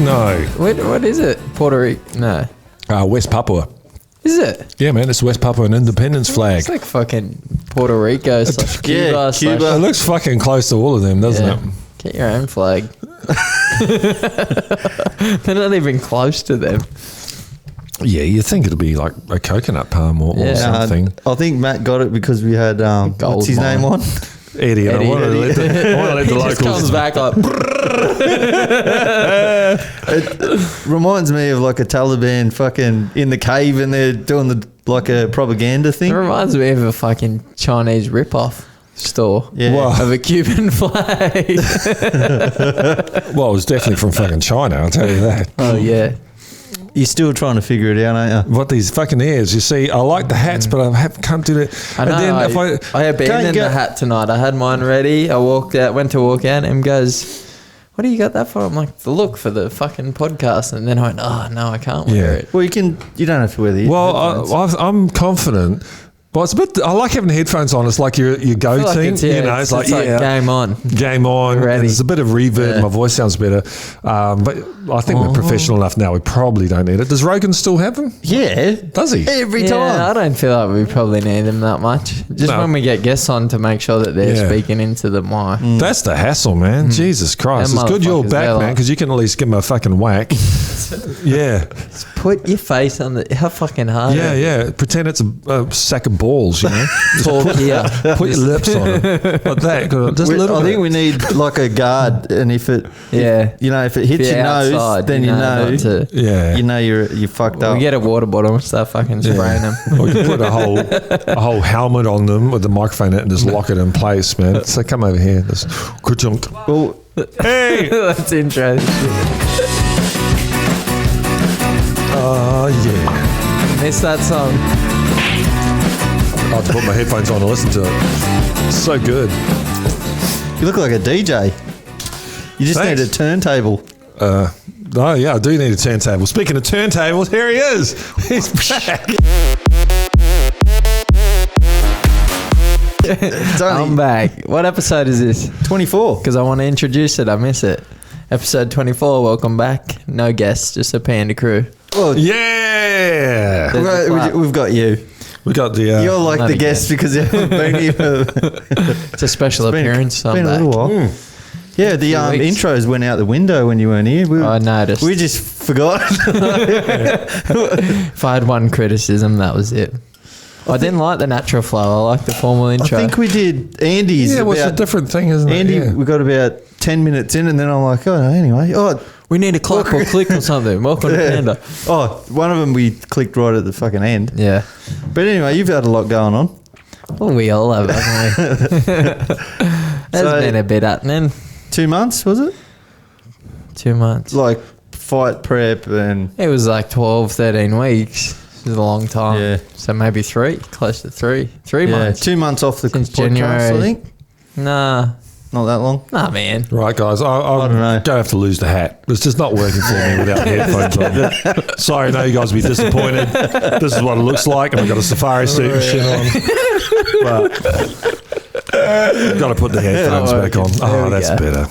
No. What is it? Puerto Rico? No. West Papua. Is it? Yeah, man, it's West Papua, an independence flag. It's like fucking Puerto Rico / Cuba. It looks fucking close to all of them, doesn't it? Get your own flag. They're not even close to them. Yeah, you'd think it'd be like a coconut palm or something. I think Matt got it because we had, what's his name on? Eddie. I want to let the locals. Just comes back like. It reminds me of like a Taliban fucking in the cave and they're doing a propaganda thing. It reminds me of a fucking Chinese rip-off store of a Cuban flag. Well, it was definitely from fucking China, I'll tell you that. Oh, yeah. You're still trying to figure it out, aren't you? What these fucking ears. You see, I like the hats, but I can't do it. I know. I abandoned the hat tonight. I had mine ready. I went to walk out, and goes, what do you got that for? I'm like, the look for the fucking podcast. And then I went, oh, no, I can't wear it. Well, you don't have to wear the Well, I'm confident. Well, it's a bit. I like having the headphones on. It's like your go like team. It's like game on. Game on. Ready. There's a bit of reverb. My voice sounds better. But I think we're professional enough now. We probably don't need it. Does Rogan still have them? Yeah. Does he? Every time. I don't feel like we probably need them that much. Just when we get guests on to make sure that they're speaking into the mic. That's the hassle, man. Jesus Christ. It's good you're back, man, because you can at least give them a fucking whack. Yeah. Just put your face on how fucking hard. Yeah. Pretend it's a sack of balls, you know. Talk here. Put your lips on it. Like that. Just a little I think we need like a guard, and if it hits your nose, then you know you're fucked up. We get a water bottle and start fucking spraying them. Or you put a whole helmet on them with the microphone in it and just lock it in place, man. So come over here. Just ka-chunk. Well, hey, that's interesting. Oh yeah. Miss that song. I have to put my headphones on and listen to it. So good. You look like a DJ. You just need a turntable. Oh, yeah, I do need a turntable. Speaking of turntables, here he is. He's back. I'm back. What episode is this? 24. Because I want to introduce it. I miss it. Episode 24. Welcome back. No guests, just a Panda crew. Well, yeah. We've got you. We got the. You're like the guest because you haven't been here. It's a special appearance. It's been a little while. Yeah, the intros went out the window when you weren't here. I noticed. We just forgot. If I had one criticism, that was it. I didn't like the natural flow. I like the formal intro. I think we did Andy's. Yeah, it's a different thing, isn't it? Andy, we got about 10 minutes in, and then I'm like, oh, no, anyway. Oh, we need a clap or click or something. Welcome to Panda. Oh, one of them we clicked right at the fucking end. Yeah. But anyway, you've had a lot going on. Well, we all have, haven't we? There's been a bit happening. 2 months, was it? 2 months. Like fight prep and... It was like 12, 13 weeks. It was a long time. Yeah. So maybe close to 3 months. 2 months off the Since podcast, January. I think. Nah. Not that long. Nah, man. Right, guys. I don't know. Don't have to lose the hat. It's just not working for me without the headphones on. Sorry, I know you guys will be disappointed. This is what it looks like, and I've got a safari suit and shit on. But I've got to put the headphones back on. Oh, that's better.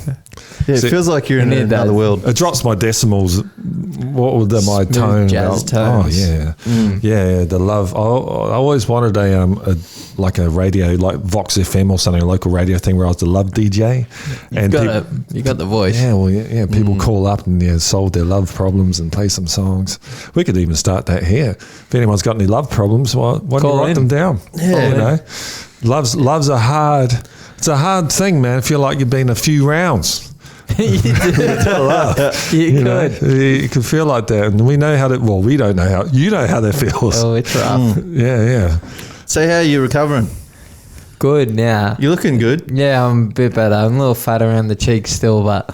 Yeah, it feels like you're in another world. It drops my decimals. What would my tone? Jazz tones. Oh yeah, yeah. The love. I always wanted a radio, like Vox FM or something, a local radio thing where I was the love DJ. You got the voice. Yeah, well, yeah. People call up and solve their love problems and play some songs. We could even start that here. If anyone's got any love problems, why don't you write them down? Yeah, you know, love's a hard. It's a hard thing, man. I feel like you've been a few rounds. You could feel like that, and we know how to. Well, we don't know how. You know how that feels. Oh, it's rough. Yeah. So how are you recovering? Good now. You're looking good. Yeah, I'm a bit better. I'm a little fat around the cheeks still, but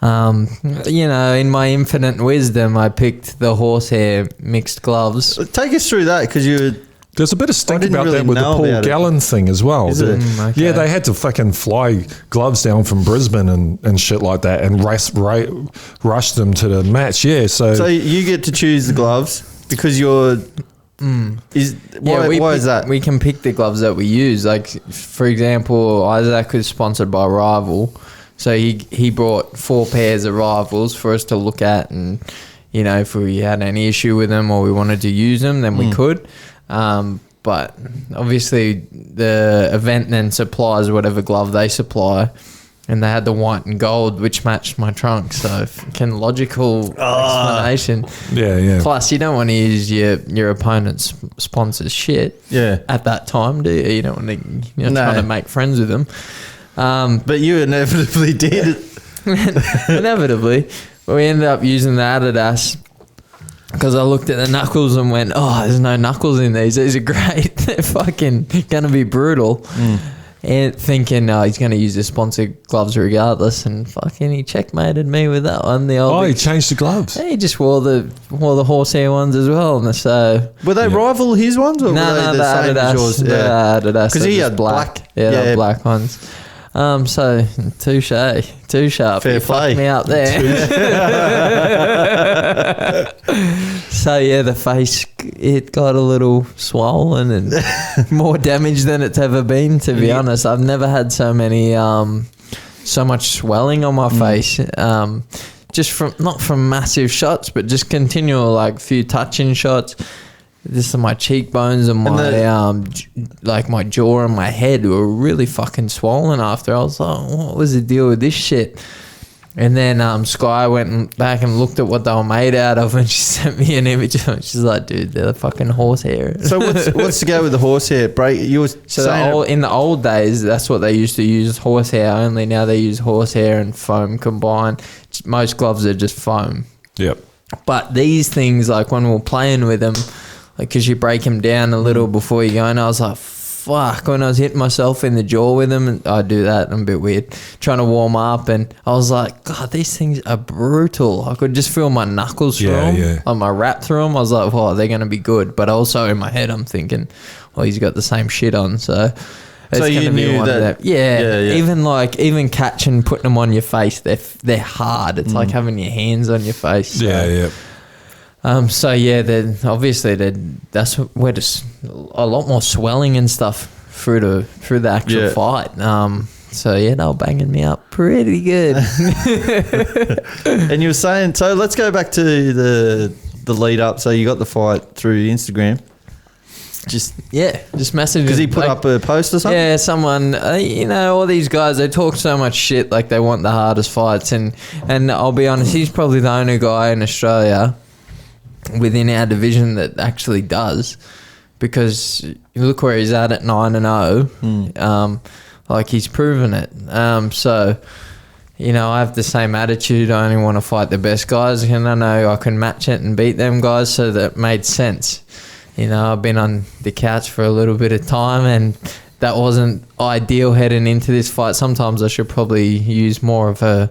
in my infinite wisdom, I picked the horsehair mixed gloves. Take us through that because there's a bit of stink about really that with the Paul Gallen thing as well. Is it? Okay. Yeah, they had to fucking fly gloves down from Brisbane and shit like that and rush them to the match. Yeah, so you get to choose the gloves because you're... Why is that? We can pick the gloves that we use. Like, for example, Isaac is sponsored by Rival. So he brought 4 pairs of rifles for us to look at, and you know, if we had any issue with them or we wanted to use them, then we could. But obviously the event then supplies whatever glove they supply, and they had the white and gold, which matched my trunk. So fucking logical explanation. Yeah. Plus, you don't want to use your opponent's sponsor's shit. Yeah. At that time, do you? You don't want to. You're not trying to make friends with them. But you inevitably did. Inevitably, we ended up using the Adidas. Because I looked at the knuckles and went, oh, there's no knuckles in these. These are great. They're fucking going to be brutal. And thinking, he's going to use the sponsored gloves regardless. And fucking he checkmated me with that one. He changed the gloves. He just wore the horsehair ones as well. And so were they rival his ones? Or no, were they the same Adidas, as yours? Yeah, Adidas. Because he had black. Yeah, the black ones. So touche, too sharp. Fair play. Fucked me up there. So yeah, the face, it got a little swollen and more damage than it's ever been. To be honest, I've never had so much swelling on my face. Just from not from massive shots, but just continual like few touching shots. This is my cheekbones and my like my jaw and my head were really fucking swollen after. I was like, what was the deal with this shit? And then Sky went back and looked at what they were made out of, and she sent me an image of it. She's like, dude, they're fucking horsehair. So what's to go with the horsehair? In the old days, that's what they used to use, horsehair only. Now they use horsehair and foam combined. Most gloves are just foam. Yep. But these things, like when we were playing with them, like, because you break them down a little before you go, and I was like, fuck, when I was hitting myself in the jaw with them, and I do that, I'm a bit weird, trying to warm up, and I was like, God, these things are brutal. I could just feel my knuckles through them, on my wrap through them. I was like, oh, they're going to be good. But also in my head, I'm thinking, well, he's got the same shit on, so it's going to be one of them. Yeah. Even catching, putting them on your face, they're hard. It's like having your hands on your face. So. Yeah. So yeah, that's where just a lot more swelling and stuff through the actual fight. So yeah, they were banging me up pretty good. And you were saying, so let's go back to the lead up. So you got the fight through Instagram. Just messaging. Because he put up a post or something? Yeah, someone, all these guys, they talk so much shit, like they want the hardest fights. And I'll be honest, he's probably the only guy in Australia within our division that actually does, because you look where he's at 9-0. Like he's proven it. So I have the same attitude. I only want to fight the best guys, and I know I can match it and beat them guys, so that made sense. I've been on the couch for a little bit of time, and that wasn't ideal heading into this fight. Sometimes I should probably use more of how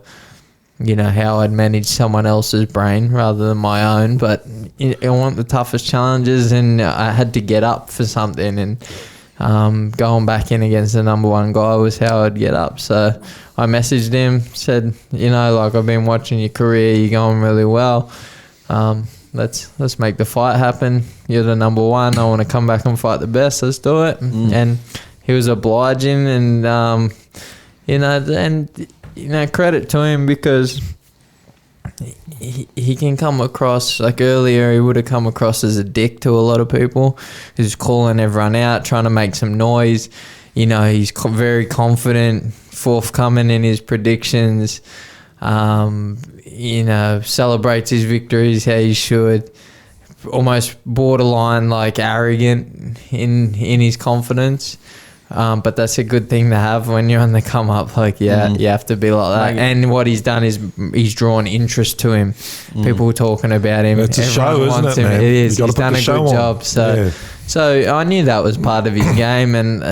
I'd manage someone else's brain rather than my own. But I want the toughest challenges, and I had to get up for something, and going back in against the number one guy was how I'd get up. So I messaged him, said, like, I've been watching your career, you're going really well. Let's make the fight happen. You're the number one. I want to come back and fight the best. Let's do it. And he was obliging, and credit to him, because he can come across, like earlier he would have come across as a dick to a lot of people. He's calling everyone out, trying to make some noise. He's very confident, forthcoming in his predictions. Celebrates his victories how he should. Almost borderline like arrogant in his confidence. But that's a good thing to have when you're on the come up. Like, you have to be like that. And what he's done is he's drawn interest to him. People talking about him. It's a show, isn't it, man? It is. He's done a good job. So I knew that was part of his game, and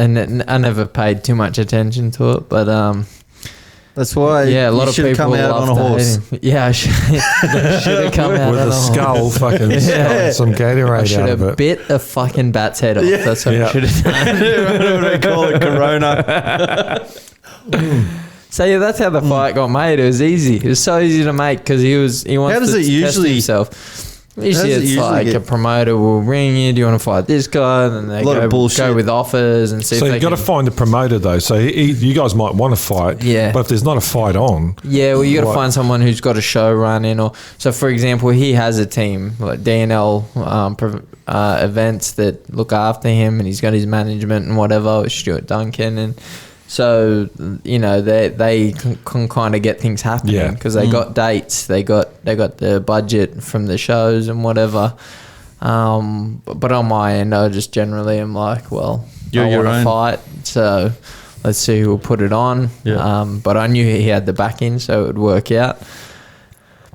I never paid too much attention to it. But that's why. Yeah, a lot of people come out on a horse. Yeah, I should have come out with on a skull, fucking some Gatorade I should out of have it. bit a fucking bat's head off. Yeah. That's what I should have done. What do they call it? Corona. So yeah, that's how the fight got made. It was easy. It was so easy to make, because he wants to test himself. Usually it's like a promoter will ring you, do you want to fight this guy? And then they go with offers and see. So you've got to find the promoter though. So you guys might want to fight, but if there's not a fight on, well, you got to find someone who's got a show running. Or so, for example, he has a team like DNL events that look after him, and he's got his management and whatever with Stuart Duncan, and so they can kind of get things happening because they got dates, they got the budget from the shows and whatever. But on my end, I just generally am like, well, I want to fight, so let's see who will put it on. But I knew he had the backing, so it would work out.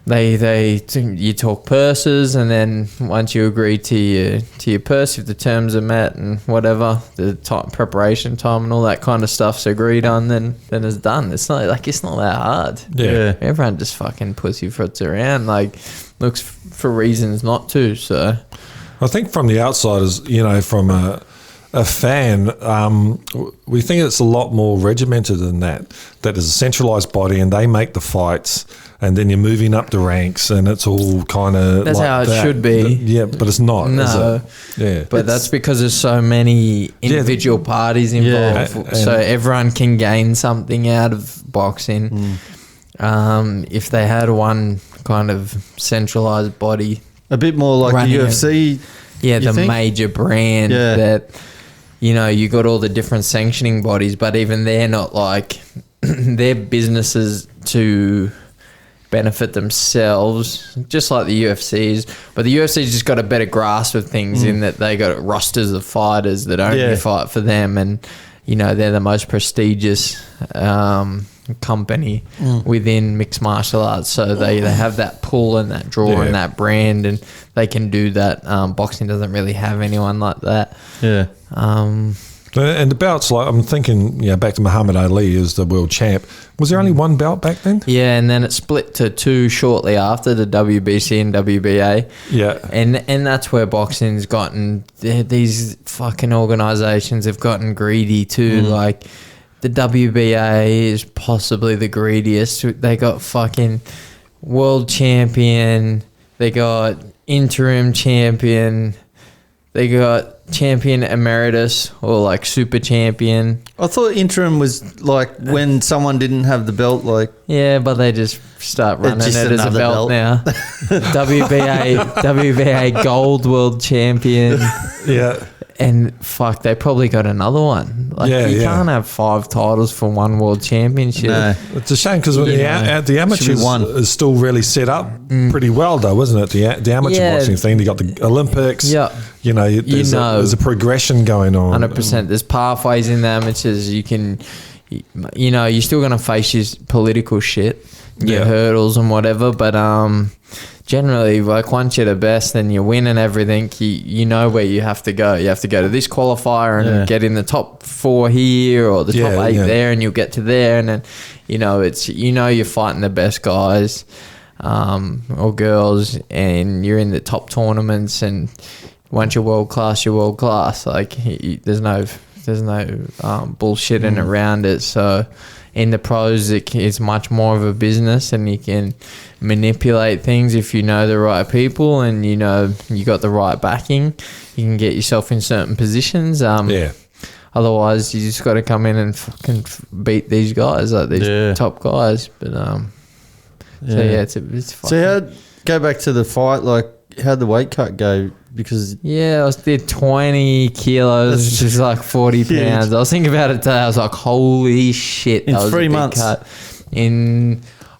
You talk purses, and then once you agree to your purse, if the terms are met and whatever, the preparation time and all that kind of stuff's agreed on, then it's done. It's not that hard. Everyone just fucking pussyfoots around, like looks for reasons not to. So I think from the outsiders, from a fan, we think it's a lot more regimented than that. That is a centralised body, and they make the fights, and then you're moving up the ranks, and it's all kind of that's like how it should be. But it's not. No. But that's because there's so many individual parties involved, so everyone can gain something out of boxing. If they had one kind of centralised body, a bit more like the UFC. The major brand that. You got all the different sanctioning bodies, but even they're not like they're businesses to benefit themselves, just like the UFC's. But the UFC's just got a better grasp of things in that they got rosters of fighters that only fight for them, and they're the most prestigious company within mixed martial arts, so they have that pull and that draw and that brand, and they can do that. Boxing doesn't really have anyone like that. And the belts, like I'm thinking, back to Muhammad Ali as the world champ. Was there only one belt back then? Yeah, and then it split to two shortly after, the WBC and WBA. Yeah, and that's where boxing's gotten. These fucking organisations have gotten greedy too. Like the WBA is possibly the greediest. They got fucking world champion. They got interim champion. They got champion emeritus or like super champion. I thought interim was like when someone didn't have the belt, like but they just start running it as a belt now. WBA gold world champion. And fuck, they probably got another one. Like you can't have 5 titles for one world championship. No. It's a shame because the amateurs is still really set up pretty well, though, isn't it? The amateur boxing thing. You got the Olympics. There's a progression going on. 100%. There's pathways in the amateurs. You can, you're still going to face your political shit, your hurdles and whatever, but generally, like once you're the best and you win and everything, you know where you have to go. You have to go to this qualifier and get in the top 4 here or the top 8 there, and you'll get to there, and then you're fighting the best guys or girls, and you're in the top tournaments, and once you're world class, you're world class. Like there's no bullshitting around it. So in the pros, it's much more of a business, and you can manipulate things if you know the right people and you got the right backing. You can get yourself in certain positions. Otherwise, you just got to come in and fucking beat these guys, like these top guys. But it's fucking. So go back to the fight. Like, how'd the weight cut go? Because I did 20 kilos, which is like 40 pounds. I was thinking about it today. I was like, holy shit! In 3 months. Cut.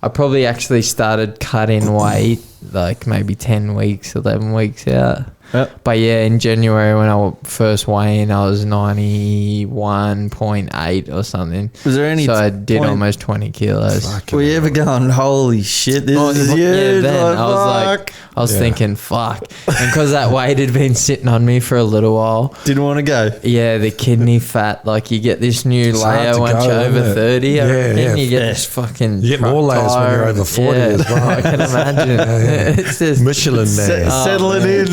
I probably actually started cutting weight like maybe 10 weeks, 11 weeks out. Yep. But in January when I first weighed, I was 91.8 or something. Was there any? So I did almost 20 kilos. Were you ever going, holy shit, this is huge? Then I was thinking, fuck. And because that weight had been sitting on me for a little while. Didn't want to go. Yeah, the kidney fat, like you get this new layer once you're over 30. Then you get this fucking. You get more layers when you're over 40 as well. I can imagine. It's just Michelin man. Settling in.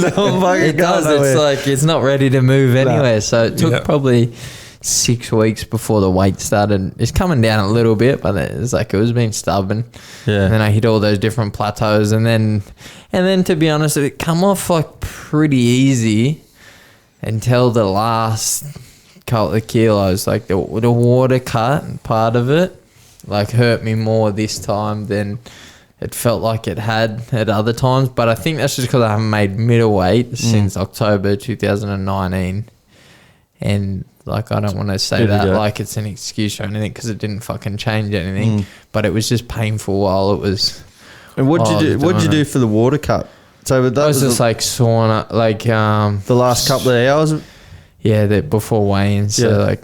It does. It's like it's not ready to move anywhere. So it took probably 6 weeks before the weight started. It's coming down a little bit, but it's like it was being stubborn. Yeah. And then I hit all those different plateaus, and then to be honest, it come off like pretty easy until the last couple of kilos. Like the water cut part of it, like hurt me more this time than it felt like it had at other times. But I think that's just because I haven't made middleweight since October 2019. And like, I don't want to say that like it's an excuse or anything, because it didn't fucking change anything. But it was just painful while it was. And what'd you do for the water cut? So that was just like sauna, like the last couple of hours. Yeah, before weigh-in. So like,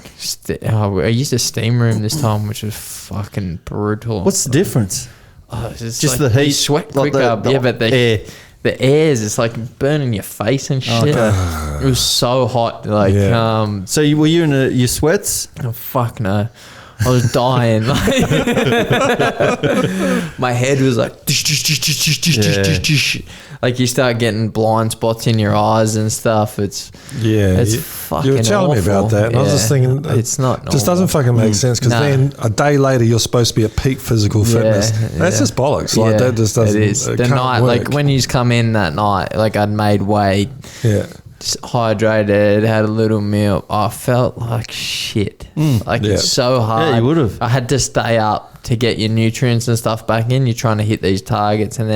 I used a steam room this time, which was fucking brutal. What's the difference? Oh, it's just like the heat, you sweat like quicker. But the air. The airs, it's like burning your face and shit. Okay. It was so hot. Like, so were you in your sweats? Oh, fuck no. I was dying. My head was like, like you start getting blind spots in your eyes and stuff. It's fucking you were telling awful. me about that, and I was just thinking, it's not normal. Just doesn't fucking make sense, because then a day later you're supposed to be at peak physical fitness. That's just bollocks. Like that just doesn't. It is. The night, work. like when you come in that night, like I'd made weight. Yeah. Just hydrated, had a little meal. I felt like shit. It's so hard. Yeah, you would have. I had to stay up to get your nutrients and stuff back in. You're trying to hit these targets, and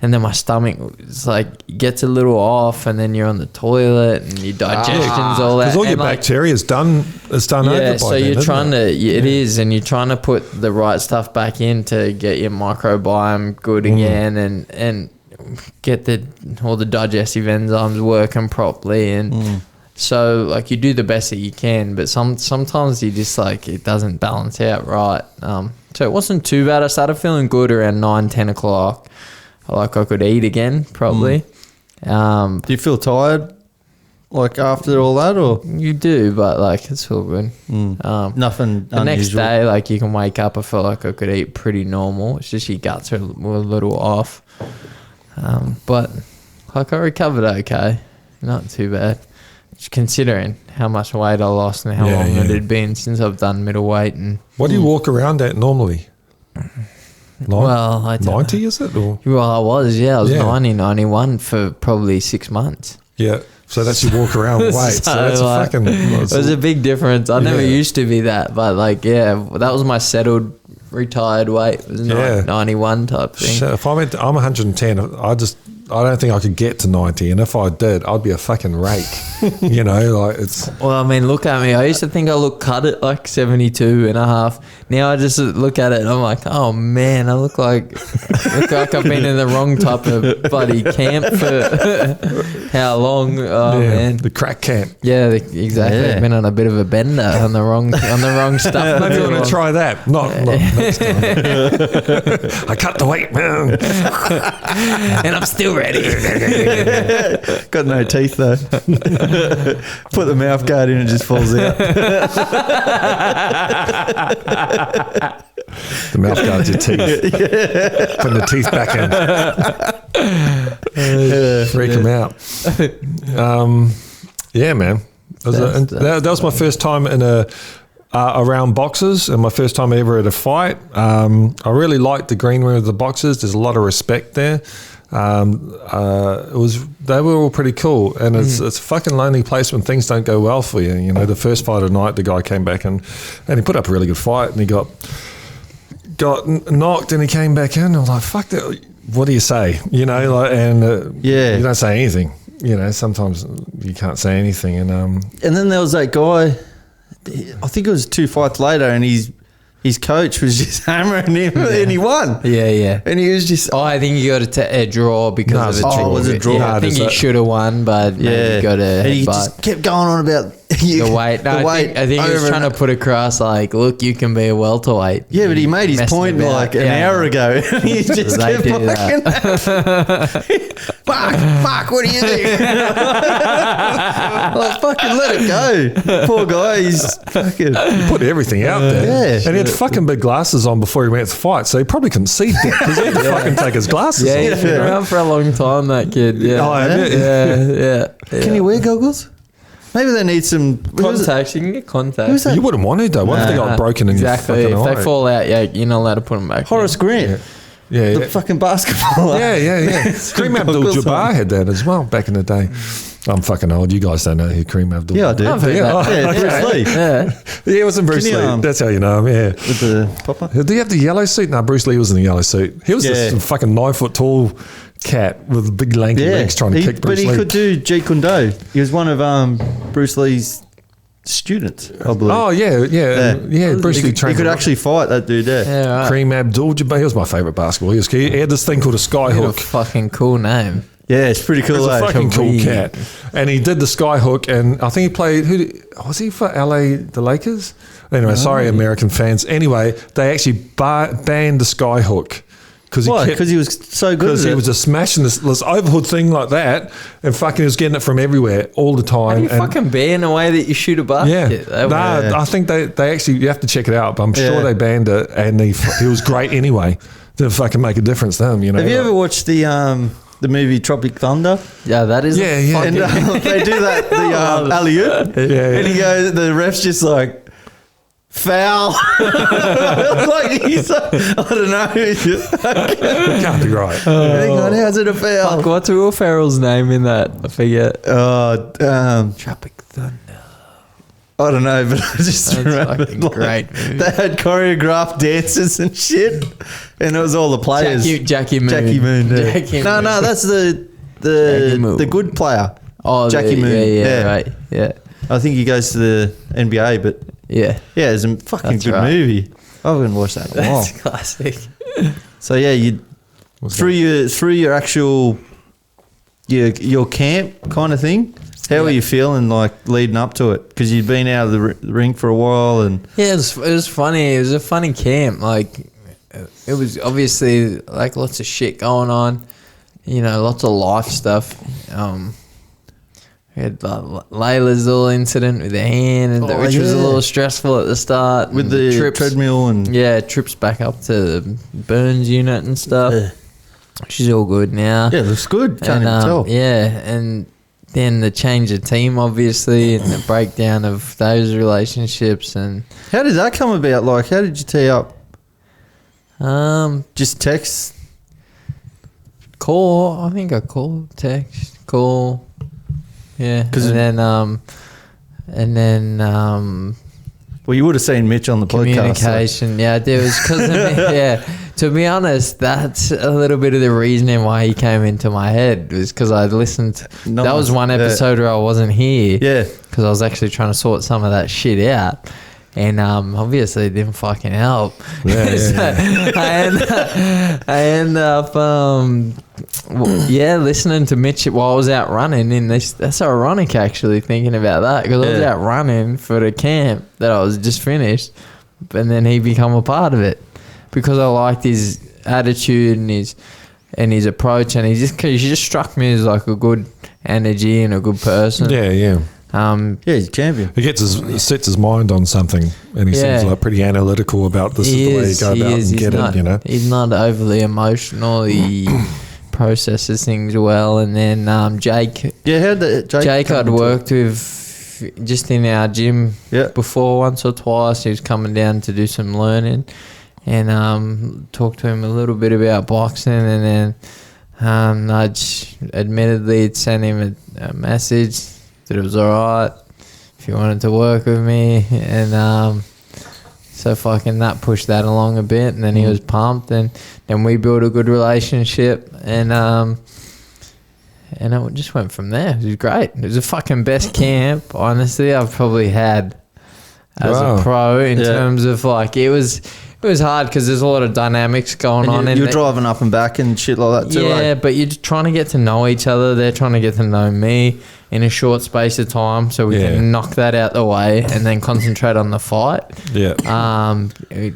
then my stomach is like gets a little off, and then you're on the toilet, and your digestion's all that. Because all your bacteria is done. It's done over. Yeah, so you're trying to. It is, and you're trying to put the right stuff back in to get your microbiome good again, and get all the digestive enzymes working properly, and so like you do the best that you can, but sometimes you just like it doesn't balance out right. So it wasn't too bad. I started feeling good around 9-10 o'clock. Like I could eat again probably. Do you feel tired like after all that, or you do? But like it's all good. Nothing. The next day, like you can wake up. I felt like I could eat pretty normal. It's just your guts were a little off. But like I recovered okay, not too bad. Just considering how much weight I lost and how long it had been since I've done middleweight. And what do you walk around at normally? Well, I don't 90 know. Is it? Or? Well, I was 90, 91 for probably 6 months. Yeah. So that's your walk around weight. so that's a fucking. It was a big difference. I never used to be that, but like that was my settled retired weight. It was 91 type thing. So if I'm 110, I don't think I could get to 90, and if I did, I'd be a fucking rake. Like it's. Well, I mean, look at me. I used to think I looked cut at like 72 and a half. Now I just look at it and I'm like, oh man, I look like I've been in the wrong type of bloody camp for how long? Oh man, the crack camp. Yeah, exactly. Yeah. I've been on a bit of a bender on the wrong stuff. Maybe you want to try that. Not next time. I cut the weight, man, and I'm still ready. Got no teeth though. Put the mouth guard in and it just falls out. The mouth guard's your teeth. Putting the teeth back in. Freak them out. Yeah, man. That was my first time in around boxers, and my first time ever at a fight. I really liked the green room of the boxers. There's a lot of respect there. They were all pretty cool, and it's a fucking lonely place when things don't go well for you. The first fight of the night, the guy came back and he put up a really good fight, and he got knocked, and he came back in. I was like, fuck that. What do you say? You don't say anything. Sometimes you can't say anything, and then there was that guy. I think it was 2 fights later, and his coach was just hammering him, and he won. Yeah. And he was just... I think you got a draw because of a draw. It was a draw. Yeah, I think you should have won, but you got a he just kept going on about the weight. No, I think he was trying to put across, like, look, you can be a welterweight. Yeah, but he made his point like an hour ago. He just kept fucking... Fuck, what are you doing? Like, fucking let it go. Poor guy, he's fucking... He put everything out there. Yeah. And he had fucking big glasses on before he went to fight, so he probably couldn't see that because he had to fucking take his glasses off. Yeah, he's been around for a long time, that kid. Yeah. Oh, yeah. Can you wear goggles? Maybe they need some contacts. You can get contacts. You wouldn't want to though. What if they got broken in exactly? Your fucking if they fall out, you're not allowed to put them back. Horace Grant. Yeah. The fucking basketball. Yeah. Kareem Abdul-Jabbar had that as well back in the day. I'm fucking old. You guys don't know who Kareem Abdul-Jabbar. Yeah, I do. I've heard that. Bruce Lee. Yeah, it wasn't Bruce Lee. That's how you know him. Yeah. With the popper. Did he have the yellow suit? No, Bruce Lee was in the yellow suit. He was this fucking 9 foot tall cat with big lanky legs trying to kick Bruce Lee. But he could do Jeet Kune Do. He was one of Bruce Lee's students, I believe. Oh, yeah. Bruce Lee trained. He could actually fight that dude there. Yeah, right. Kareem Abdul-Jabbar. He was my favourite basketball. He had this thing called a sky hook. Fucking cool name. Yeah, it's pretty cool. He was a fucking cool cat. And he did the sky hook, and I think he played, was he for LA, the Lakers? Anyway, sorry, American fans. Anyway, they actually banned the sky hook. Why? Because he was so good. Because he was just smashing this overhood thing like that, and fucking he was getting it from everywhere all the time. How do you fucking ban a way that you shoot a basket? Yeah, I think they actually, you have to check it out, but I'm sure they banned it, and he was great anyway. Didn't fucking make a difference to him, you know. Have you ever watched the movie Tropic Thunder? Yeah, that is. Yeah. And they do that, the alley-oop. Yeah. And he goes, the ref's just like, foul. Like he's I don't know. Can't be right. Hang on, how's it a foul? Fuck, what's Will Ferrell's name in that? I forget. Tropic Thunder. I don't know, but I just remember great movie. They had choreographed dances and shit, and it was all the players. Jackie Moon. No, that's the good player. Oh, Jackie Moon. Yeah, right. Yeah. I think he goes to the NBA, but it's a fucking good movie. I haven't watched that in a while. That's classic. So you through your actual your camp kind of thing. How were you feeling like leading up to it? Because you'd been out of the ring for a while, and it was funny. It was a funny camp. Like it was obviously like lots of shit going on. You know, lots of life stuff. We had Layla's little incident with her hand, which was a little stressful at the start. With the trips, treadmill and... Yeah, trips back up to the burns unit and stuff. Yeah. She's all good now. Yeah, looks good. Can't even tell. Yeah, and then the change of team, obviously, and the breakdown of those relationships. And how did that come about? Like, how did you tee up? Just text? Call. I think I called, text, call. Yeah, and then well, you would have seen Mitch on the communication. podcast. Yeah, there was because of me. Yeah, to be honest, that's a little bit of the reasoning why he came into my head was because I listened. That was one episode where I wasn't here. Yeah, because I was actually trying to sort some of that shit out. And obviously it didn't fucking help. Yeah, so I end up listening to Mitch while I was out running. And that's ironic actually thinking about that because I was out running for the camp that I was just finished, and then he become a part of it because I liked his attitude and his approach, and he just struck me as like a good energy and a good person. Yeah. He's a champion. He sets his mind on something, and he seems like pretty analytical about this. Is the way you go about and get it. You know, he's not overly emotional. He processes things well. And then Jake. Yeah, how did Jake I'd worked with just in our gym before once or twice. He was coming down to do some learning, and talked to him a little bit about boxing, and then Nudge admittedly had sent him a message that it was alright if you wanted to work with me, and so fucking that pushed that along a bit, and then he was pumped, and then we built a good relationship, and it just went from there. It was great. It was the fucking best camp honestly I've probably had as a pro in terms of like it was hard because there's a lot of dynamics going on. You're driving up and back and shit like that too. Yeah, but you're trying to get to know each other. They're trying to get to know me in a short space of time so we can knock that out the way and then concentrate on the fight. Yeah.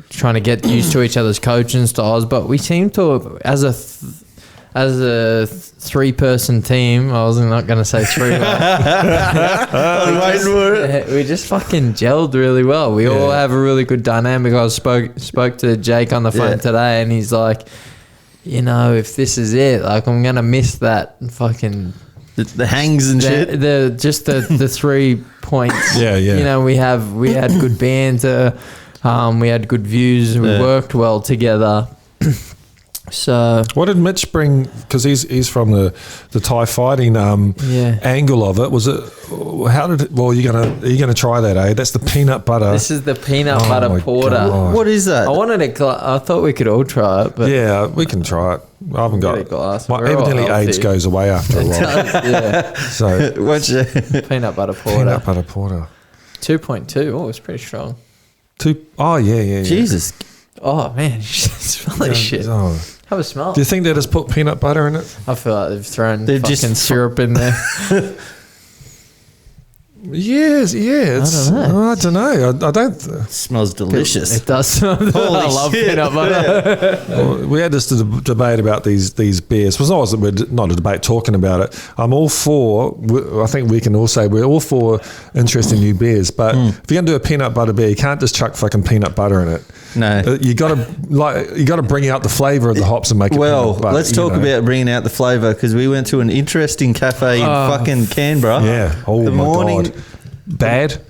Trying to get used to each other's coaching styles. But we seem to, as a 3-person team, I was not going to say 3. We just fucking gelled really well. We all have a really good dynamic. I spoke to Jake on the phone today, and he's like, you know, if this is it, like I'm going to miss that fucking the hangs and shit. The 3 points. Yeah. You know, we had good banter. We had good views. We worked well together. So what did Mitch bring? Because he's from the Thai fighting angle of it. Was it? How did? Well, are you gonna try that? That's the peanut butter. This is the peanut butter my porter. God. What is that? I thought we could all try it, but Yeah, we can try it. I haven't got Get a glass. My We're all evidently healthy. AIDS goes away after a while. yeah, So What's peanut butter porter. peanut butter porter. 2.2. Oh, it's pretty strong. Oh yeah. Jesus. Oh man, you smell that shit. Oh. Have a smell. Do you think they just put peanut butter in it? I feel like they've thrown They've fucking just- syrup in there. Yes, yeah. It's, I don't know. I don't. Smells delicious. It does smell. I love shit. peanut butter. Well, we had this debate about these beers. It was not a debate talking about it. I'm all for. I think we can all say we're all for interesting new beers. But if you're gonna do a peanut butter beer, you can't just chuck fucking peanut butter in it. No. You got to bring out the flavour of the hops and make it. Well, peanut butter, let's talk about bringing out the flavour because we went to an interesting cafe in fucking Canberra. Yeah. Oh The my morning- god. Bad.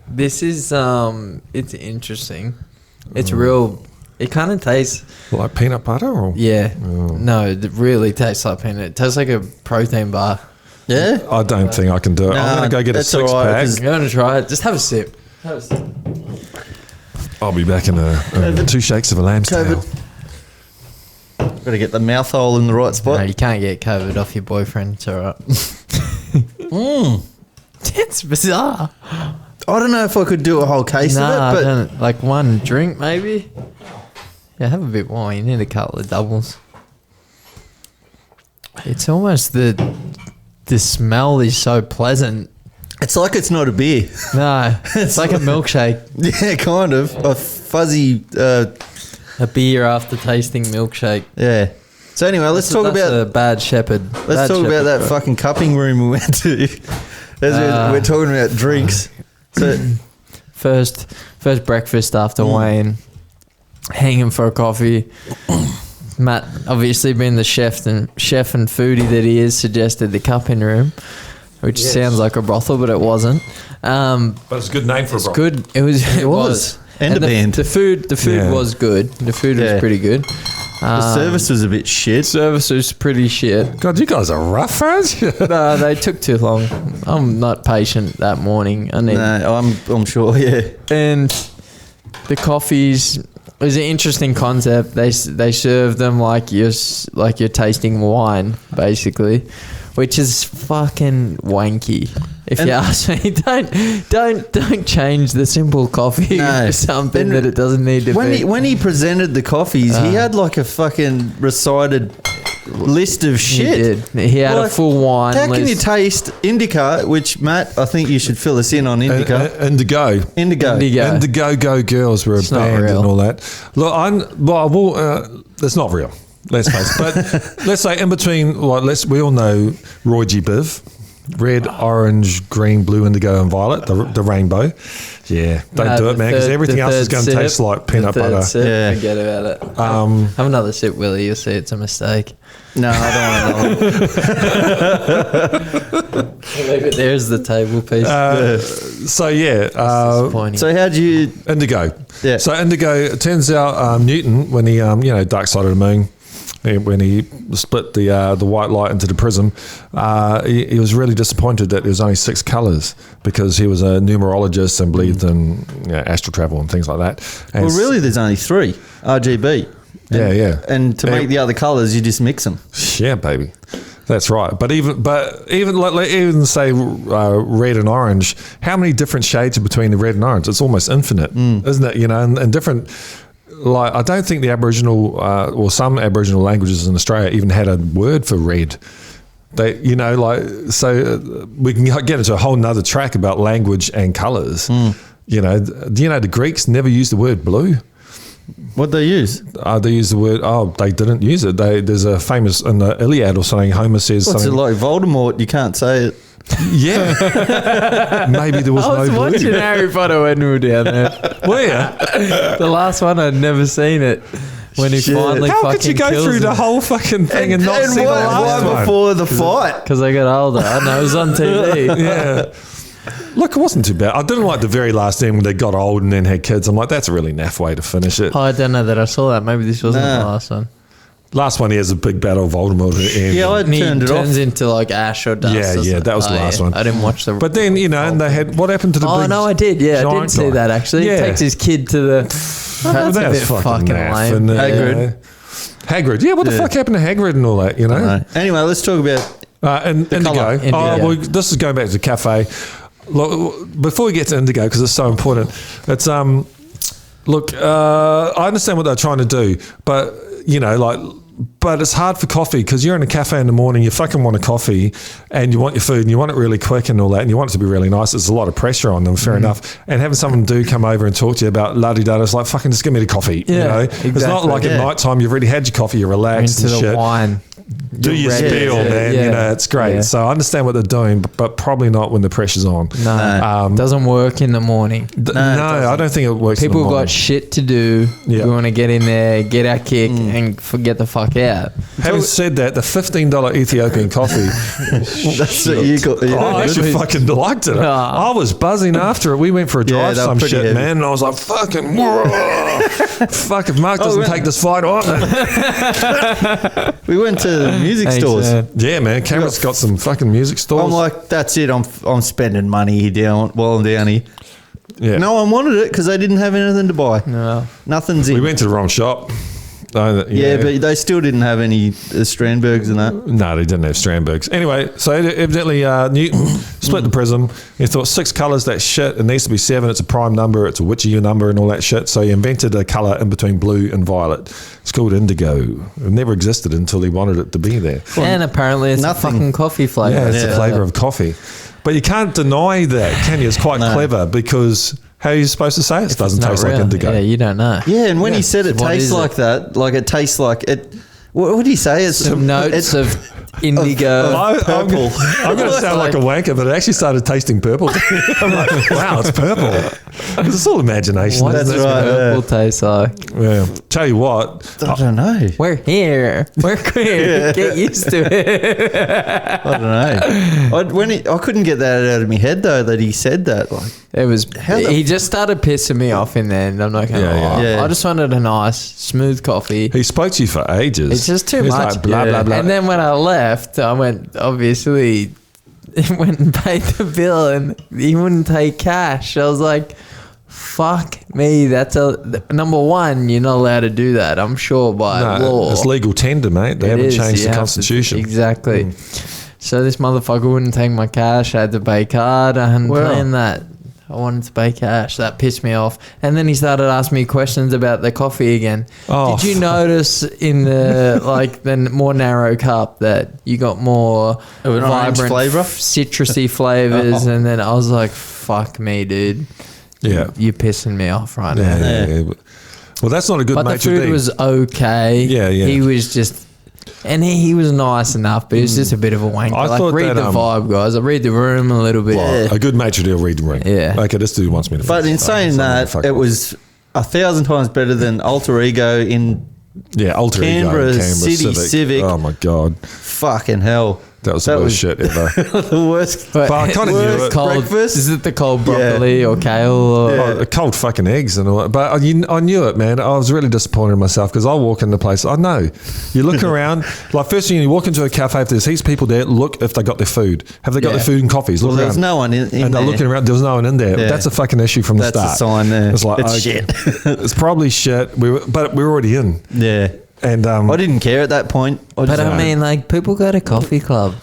This is it's interesting. It's real. It kind of tastes. Like peanut butter or? Yeah. No, it really tastes like peanut. It tastes like a protein bar. Yeah. I don't think I can do it. Nah, I'm going to go get a that's all right, six-pack. 'cause- You're gonna try it. Just have a sip. Have a sip. I'll be back in 2 shakes of a lamb's tail. Got to get the mouth hole in the right No, spot. you can't get COVID off your boyfriend. It's alright. It's bizarre. I don't know if I could do a whole case Nah, of it, I but don't- like one drink maybe. Yeah, have a bit more. You need a couple of doubles. It's almost the smell is so pleasant. it's like it's not a beer. No, it's like a milkshake. Yeah, kind of. A fuzzy, A beer after tasting milkshake. yeah. So anyway, let's talk That's about a bad shepherd. let's talk about that fucking cupping room we went to. As we're talking about drinks. So First breakfast after weighing, hanging for a coffee. Matt, obviously being the chef and foodie that he is, suggested the cupping room, which sounds like a brothel, but it wasn't. But it's a good name for a brothel. Good. It was. And a band. The food Yeah. was good. The food Yeah. was pretty good. the service was a bit shit. Service was pretty shit. God, you guys are rough, aren't you? No, they took too long. I'm not patient that morning. I need No, I'm sure. Yeah. and the coffees is an interesting concept. They serve them like you're tasting wine, basically, which is fucking wanky. If you ask me, don't change the simple coffee No. for something And that it doesn't need to be. When he presented the coffees, he had like a fucking recited list of He shit. did. He had a Like, full wine How can you list. taste indica? Which Matt, I think you should fill us in on indica. Indigo. Indigo. Indigo. Indigo Go Girls were a It's not band real. and all that. Look, it's not real. Let's face it. But let's say in between, we all know Roy G. Biv. Red, orange, green, blue, indigo, and violet, the rainbow. Yeah, don't do it, man, because everything else is going to taste like peanut butter. Yeah. Forget about it. Have another sip, Willie. You'll see it's a mistake. No, I don't want to. Leave it there as the table piece. So yeah, Disappointing. So how'd you? Indigo. Yeah. So Indigo, it turns out Newton, when he, Dark Side of the Moon, when he split the white light into the prism, he was really disappointed that there was only 6 colours because he was a numerologist and believed in astral travel and things like that. And Well, really, there's only 3 RGB. Yeah. And to make the other colours, you just mix them. Yeah, baby. That's right. But even say red and orange, how many different shades are between the red and orange? It's almost infinite, isn't it? And different. Like, I don't think the Aboriginal or some Aboriginal languages in Australia even had a word for red. They, so we can get into a whole nother track about language and colours. Do you know the Greeks never used the word blue? What'd they use? They used the word. Oh, they didn't use it. There's a famous in the Iliad or something. Homer says What's it something. like Voldemort? You can't say it. Yeah, maybe there was I was no watching blue. Harry Potter when we were down there. Where? The last one, I'd never seen it. when he Shit. finally How fucking could you go kills through the him. whole fucking thing and not see the last why one? before the fight? Because I got older. I know it was on TV. Yeah. Look, it wasn't too bad. I didn't like the very last end when they got old and then had kids. I'm like, that's a really naff way to finish it. Oh, I don't know that I saw that. Maybe this wasn't the last one. Last one, he has a big battle of Voldemort at the end. Yeah, I And he turned it off. turns into like ash or dust. Yeah, or yeah, something. that was the last one. I didn't watch the. But then, and they had, what happened to the Oh big no, I did. Yeah, I did giant see guy? that actually. Yeah. He takes his kid to the. That's a bit fucking naff, lame. isn't it? Hagrid. Hagrid. Yeah, what the fuck happened to Hagrid and all that, you know? No. Anyway, let's talk about Indigo. colour. Indigo. Well, this is going back to the cafe. Look, before we get to Indigo, because it's so important, it's look, I understand what they're trying to do, but but it's hard for coffee because you're in a cafe in the morning, you fucking want a coffee and you want your food and you want it really quick and all that and you want it to be really nice. There's a lot of pressure on them, fair enough. And having someone come over and talk to you about la-di-da, it's like, fucking just give me the coffee. Yeah, It's not like at night time, you've already had your coffee, you're relaxed Into and the shit. wine. Do your ready. spiel, Yeah, man. yeah. It's great. Yeah. So I understand what they're doing, but probably not when the pressure's on. No, doesn't work in the morning. No, I don't think it works. People in the morning. got shit to do. Yeah. We want to get in there, get our kick, and get the fuck out. Having said that, the $15 Ethiopian coffee, that's what you got. Yeah. I actually fucking liked it. I was buzzing after it. We went for a drive, they were some pretty shit, heavy. man, and I was like, fucking, fuck, if Mark doesn't take this fight on. We went to the music stores. Yeah, man, Cameron's got some fucking music stores. I'm like, that's it. I'm spending money here while I'm down here. yeah. No one wanted it because they didn't have anything to buy. No. Nothing's in. We went to the wrong shop. Yeah, but they still didn't have any Strandbergs and that. No, they didn't have Strandbergs. Anyway, so evidently Newton split the prism. He thought 6 colours, that's shit. It needs to be 7. It's a prime number. It's a witchy number and all that shit. So he invented a colour in between blue and violet. It's called indigo. It never existed until he wanted it to be there. And apparently it's Nothing. a fucking coffee flavour. Yeah, it's the flavour of coffee. But you can't deny that, can you? It's quite clever because how are you supposed to say it? It doesn't Not taste like real. indigo. Yeah, you don't know. Yeah, and when he said it What tastes is it? like that, like it tastes like it. What did he say? It's Some notes of indigo. I'm purple. going to sound like a wanker, but it actually started tasting purple. I'm like, wow, it's purple. It's all imagination. What isn't does it? right, purple taste like? Yeah. Tell you what, I don't know. We're here. We're queer. Get used to it. I don't know. I couldn't get that out of my head though that he said that. Like, It was. the- He just started pissing me off in there, and I'm not going to Yeah, lie. yeah. I just wanted a nice, smooth coffee. he spoke to you for ages. It's just too He's much. like, blah, blah, blah. And then when I left, I went, obviously, went and paid the bill, and he wouldn't take cash. I was like, fuck me. That's number one, you're not allowed to do that, I'm sure, by law. It's legal tender, mate. They It haven't is, changed you the have to- constitution. exactly. So this motherfucker wouldn't take my cash. I had to pay card. I hadn't Wow. planned that. I wanted to pay cash. That pissed me off. And then he started asking me questions about the coffee again. Oh, Did you notice in the the more narrow cup that you got more Of an orange vibrant flavour? citrusy flavors? And then I was like, "Fuck me, dude. Yeah. You're pissing me off right Yeah, now." yeah, yeah. Well, that's not a good But the maitre food d'. was okay. Yeah, yeah. He was just, and he was nice enough, but he was just a bit of a wanker. I Like, thought read that, the vibe, guys. I read the room a little bit. Well, a good maitre d' will read the room. Yeah. Okay, this dude wants me to. but in saying that, fuck it off. was 1,000 times better than Alter Ego in Yeah, alter Canberra ego, City Civic. Oh my god, fucking hell. that was the worst shit ever. The worst. But I kinda knew it's it. cold, Breakfast? is it the cold broccoli or kale? Or, Oh, cold fucking eggs and all that. But I knew it, man. I was really disappointed in myself because I walk in the place. I know. You look around, like first thing you walk into a cafe, if there's heaps of people there, look if they got their food. Have they got Yeah. their food and coffees? Look Well, there's around. no one in and there. they're looking around. There was no one in there. Yeah. That's a fucking issue from the That's a start. sign there. It's like It's okay, shit. it's probably shit. But we were already in, Yeah. and I didn't care at that point. I But just, I mean, like, people go to coffee club.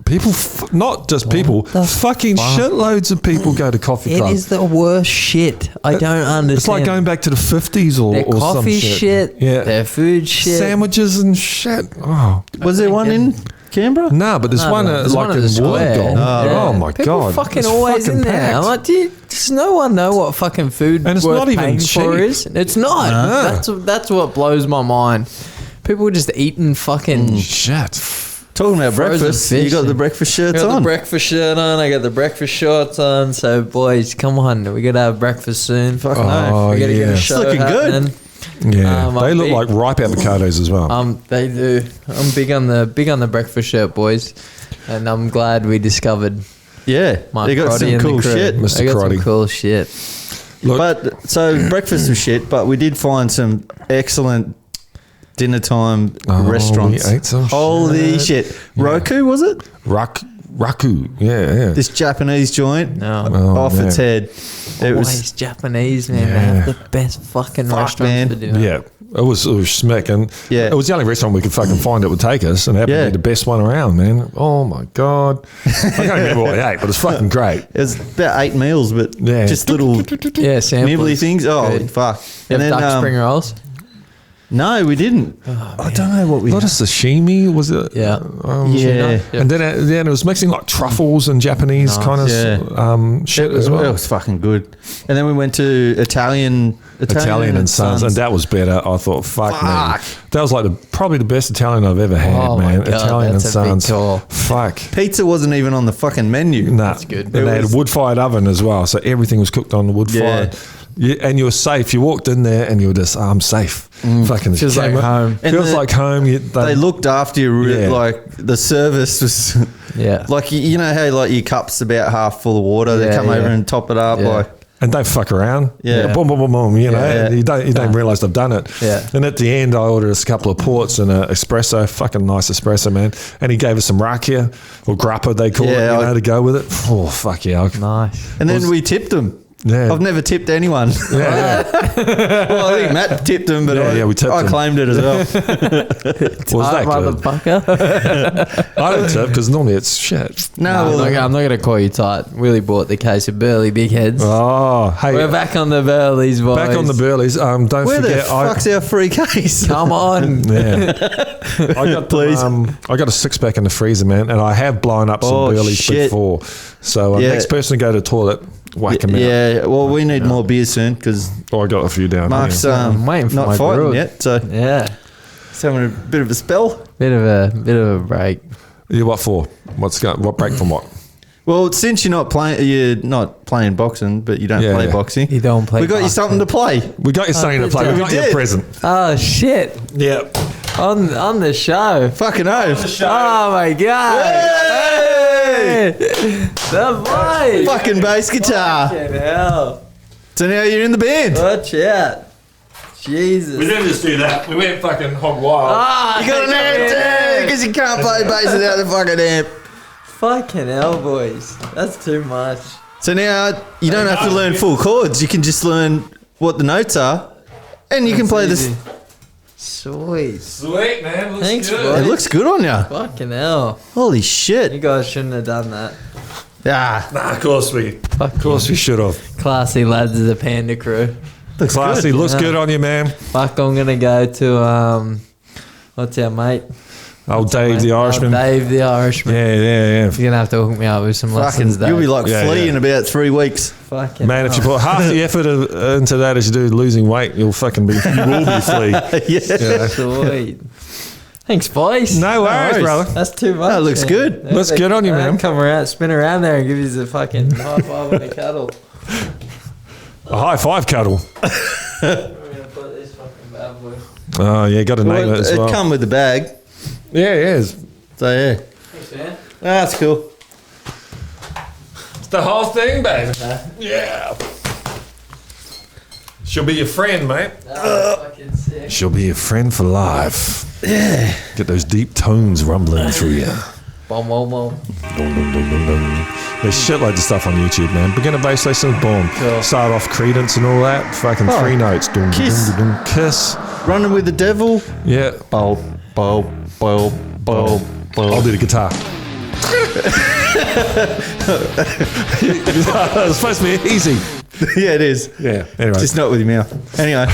people, not just people, the fucking fuck? shitloads of people go to coffee It club. is the worst shit. I don't understand. It's like going back to the 50s or, their or coffee some shit, Yeah. their food shit. Sandwiches and shit. Oh. was there one in Canberra? No, but there's No, one there's like one at in the square. Wollongong. Yeah. Oh my People god, fucking It's always fucking in there. packed. I'm like, does no one know what fucking food And it's worth not even paying for cheap. is? It's not. That's what blows my mind. People are just eating fucking. Shit. Talking about Frozen breakfast. fish You got the and- breakfast I shirts got the on. breakfast shirt on. I got the breakfast shorts on. So, boys, come on. We got to have breakfast soon. Fuck Oh, no. We got to get yeah. a It's show looking good. happening. Yeah, they I'm look big- like ripe avocados as well. They do. I'm big on the breakfast shirt, boys, and I'm glad we discovered Yeah, my they got Crotty some and the cool crew. shit. Mr. They got Crotty. some cool shit. Look, But so breakfast was shit, but we did find some excellent dinner time restaurants. we ate some Holy shit. Roku, was it? Raku. Yeah. This Japanese joint No. off its man. head. It Always was Japanese, man. They Yeah. have the best fucking Fuck, restaurants man. for dinner. Yeah. It was smick, and Yeah. it was the only restaurant we could fucking find that would take us, and it happened Yeah. to be the best one around, man. Oh my god, I can't remember what I ate, but it's fucking great. it was about 8 meals, but Yeah. just little Yeah, samplers. nibbly things. Oh Good. fuck! You have duck spring rolls? no, we didn't. I don't know what we. What is sashimi? Was it? Yeah. Yeah. And then it was mixing like truffles and Japanese Nice. kind of Yeah. shit as It well. was fucking good. And then we went to Italian Italian and Sons, and that was better. I thought, fuck me, Fuck. that was like probably the best Italian I've ever had, Oh my man. God, Italian and that's a big Sons, call. fuck. Pizza wasn't even on the fucking menu. Nah, That's good. And It they had was- a wood-fired oven as well, so everything was cooked on the wood Yeah. fire. And you were safe. You walked in there and you were just, I'm safe. Fucking Feels like camera- home. And Feels the- like home. They looked after you, Yeah. like the service was Yeah. like you know how like your cup's about half full of water. They Yeah, come over yeah. and top it up. Yeah. Like and don't fuck around. Yeah. Boom, boom, boom, boom. You know, Yeah. you don't realize they've done it. Yeah. And at the end, I ordered us a couple of ports and an espresso, fucking nice espresso, man. And he gave us some rakia or grappa, they call Yeah, it, to go with it. Oh, fuck yeah. Nice. and then we tipped them. Yeah. I've never tipped anyone. Yeah. Well, I think Matt tipped them, but Yeah, we tipped I them. claimed it as well. Was that good? motherfucker. I don't tip because normally it's shit. No, well, I'm not going to call you tight. Willie bought the case of Burley Big Heads. Oh, hey. We're back on the Burleys, boys. Back on the Burleys. Don't where the forget. fuck's our free case? Come on. Yeah. I got Please. I got a 6-pack in the freezer, man, and I have blown up some Oh, Burleys shit. before. So Yeah. next person to go to the toilet, whack them out. Yeah, well, we need more beer soon because Oh, I got a few down Mark's here. I'm waiting for not my fighting brew. yet, so Yeah. he's having a bit of a spell. Bit of a break. Yeah, what for? What break from what? Well, since you're not playing boxing, but you don't Yeah, play yeah. boxing. You don't play We got you boxing. something to play. We got you something to play. We we got you a did. present. Oh shit! Yeah. On the show. Fucking oath. Oh my god! Hey! The voice. Fucking bass guitar. Fucking hell! So now you're in the band. Watch out! Jesus! didn't just do that. We went fucking hog wild. Ah, You got an amp too, because you can't play bass without the fucking amp. Fucking hell, boys! That's too much. So now you don't have to learn full chords. You can just learn what the notes are, and you can play this. Easy. Sweet. Sweet, man. Looks Thanks, good. bro. It looks good on you. Fucking hell! Holy You shit. guys shouldn't have done that. Ah, Nah, of course we should have. Classy lads of the Panda crew. looks Classy. good. Looks Yeah. good on you, man. Fuck, I'm gonna go to what's our mate? Old Dave the Irishman. Dave the Irishman. Yeah. You're gonna have to hook me up with some lessons, Fucking, Dave. you'll be like Yeah, Flea yeah. in about 3 weeks. Fucking Man, if you put half the effort into that as you do losing weight, you will be flea. Yeah. sweet. Thanks, boys. No worries, worries. brother. That's too much. That looks man. good. Yeah, Looks they- good on you, they man. Come around, spin around there, and give you the fucking high five on the cuddle. A high five cuddle. I'm gonna put this fucking bad boy. Oh, yeah, got to name it as It well. come with the bag. Yeah, yeah. So yeah. Thanks, man. That's cool. It's the whole thing, baby. Yeah. She'll be your friend, mate. Fucking sick. She'll be your friend for life. Yeah. Get those deep tones rumbling through you. Bom, bom, bom. Dum, dum, dum, dum, dum. There's shitloads of stuff on YouTube, man. Beginner bass lessons, boom. Cool. Start off Credence and all that. Fucking 3 notes. Dum, dum, Kiss. dum, dum, Kiss. Running with the devil. Yeah. Bow, bow, bow, bow, bow. I'll do the guitar. It's supposed to be easy. Yeah, it is. Yeah. Anyway. Just not with your mouth. Anyway,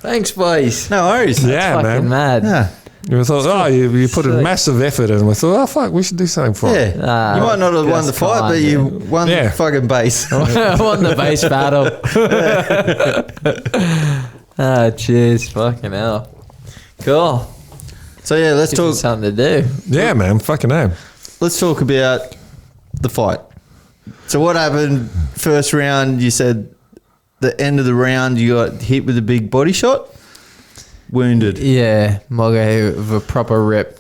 Thanks, boys. no worries. yeah, Fucking man. mad. Yeah. We thought, you put a Sick. massive effort in. We thought, oh, fuck, we should do something for it. Yeah. You might not have won the just fight, but kind, you yeah. won Yeah. fucking bass. I won the bass battle. Cheers. Fucking hell. Cool. So yeah, let's Gives you talk. something to do. Yeah, man. Fucking hell. Let's talk about the fight. So what happened? First round, you said the end of the round you got hit with a big body shot. wounded. Yeah, Moggy with a proper rip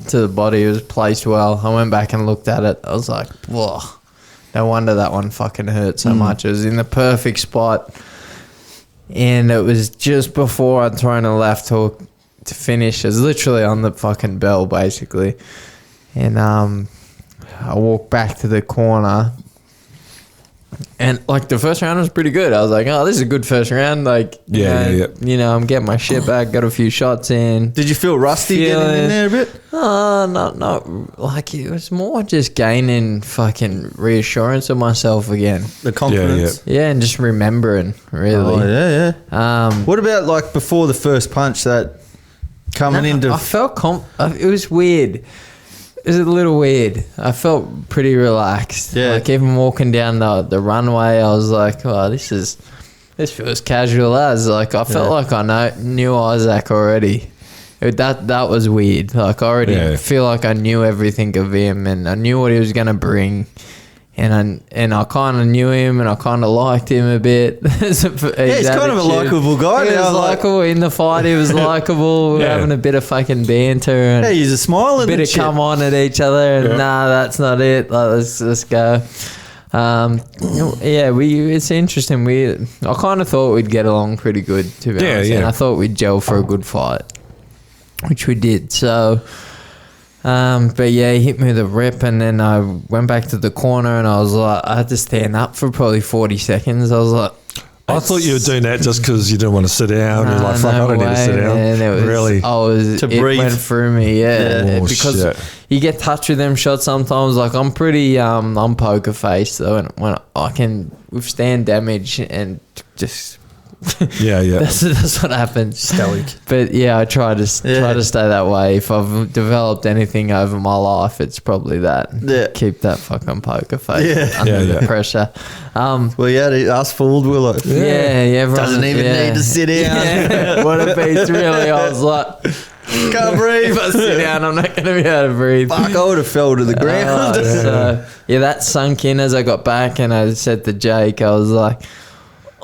to the body. It was placed well. I went back and looked at it. I was like, whoa. No wonder that one fucking hurt so much. It was in the perfect spot. And it was just before I'd thrown a left hook to finish. It was literally on the fucking bell, basically. And I walked back to the corner. And, like, the first round was pretty good. I was like, oh, this is a good first round. Like, you know, I'm getting my shit back. Got a few shots in. Did you feel rusty getting in there a bit? Not like it was more just gaining fucking reassurance of myself again. The confidence? Yeah, and just remembering, really. Oh, yeah. What about, like, before the first punch, that coming into... I felt... it was weird. It was a little weird. I felt pretty relaxed. Yeah. Like, even walking down the runway, I was like, oh, this feels casual as. Like, I felt like I knew Isaac already. That was weird. Like, I already feel like I knew everything of him, and I knew what he was going to bring. And I kind of knew him, and I kind of liked him a bit. He's kind of a likeable guy. He was likeable in the fight. He was likeable. We were having a bit of fucking banter and he's a smiling. Bit of come on at each other. And nah, that's not it. Like, let's go. It's interesting. I kind of thought we'd get along pretty good, to be honest. And I thought we'd gel for a good fight, which we did. So. But yeah, he hit me with a rip, and then I went back to the corner, and I was like, I had to stand up for probably 40 seconds. I was like, I thought you were doing that just because you didn't want to sit down. You're like, fuck, I don't need to sit down. Man, really? It breathe. went through me, because you get touched with them shots sometimes. Like, I'm pretty, I'm poker face, so when I can withstand damage and just... That's what happens. Stoic. But yeah, I try to stay that way. If I've developed anything over my life, it's probably that. Yeah. Keep that fucking poker face under the pressure. Well, yeah, us fooled Willow. Yeah. Doesn't even need to sit down. Yeah. What a beast, really. I was like, can't breathe. If I sit down, I'm not going to be able to breathe. Fuck, I would have fell to the ground. So that sunk in as I got back, and I said to Jake, I was like,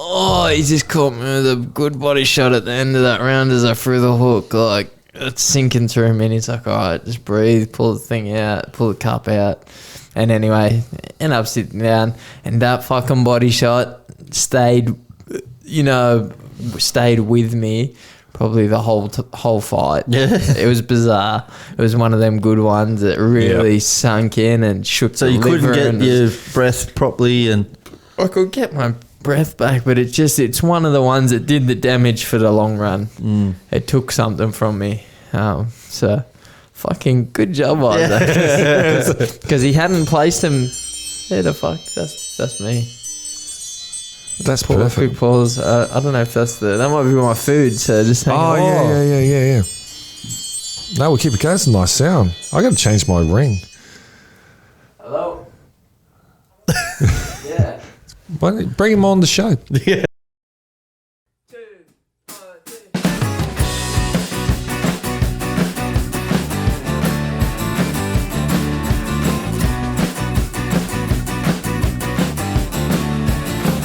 oh, he just caught me with a good body shot at the end of that round as I threw the hook. Like, it's sinking through me. And he's like, all right, just breathe, pull the thing out, pull the cup out. And anyway, end up sitting down. And that fucking body shot stayed with me probably the whole fight. Yeah. It was bizarre. It was one of them good ones that really sunk in and shook the liver. So you couldn't get your breath properly? And I could get my breath back, but it's one of the ones that did the damage for the long run. It took something from me. So fucking good job, Isaac. Because he hadn't placed him. Yeah, the fuck, that's me. That's perfect. Quick pause. I don't know if that might be my food, so just hang on. Yeah. No, we'll keep it going. It's a nice sound. I got to change my ring. Hello? Yeah. Why don't you bring him on the show? Yeah.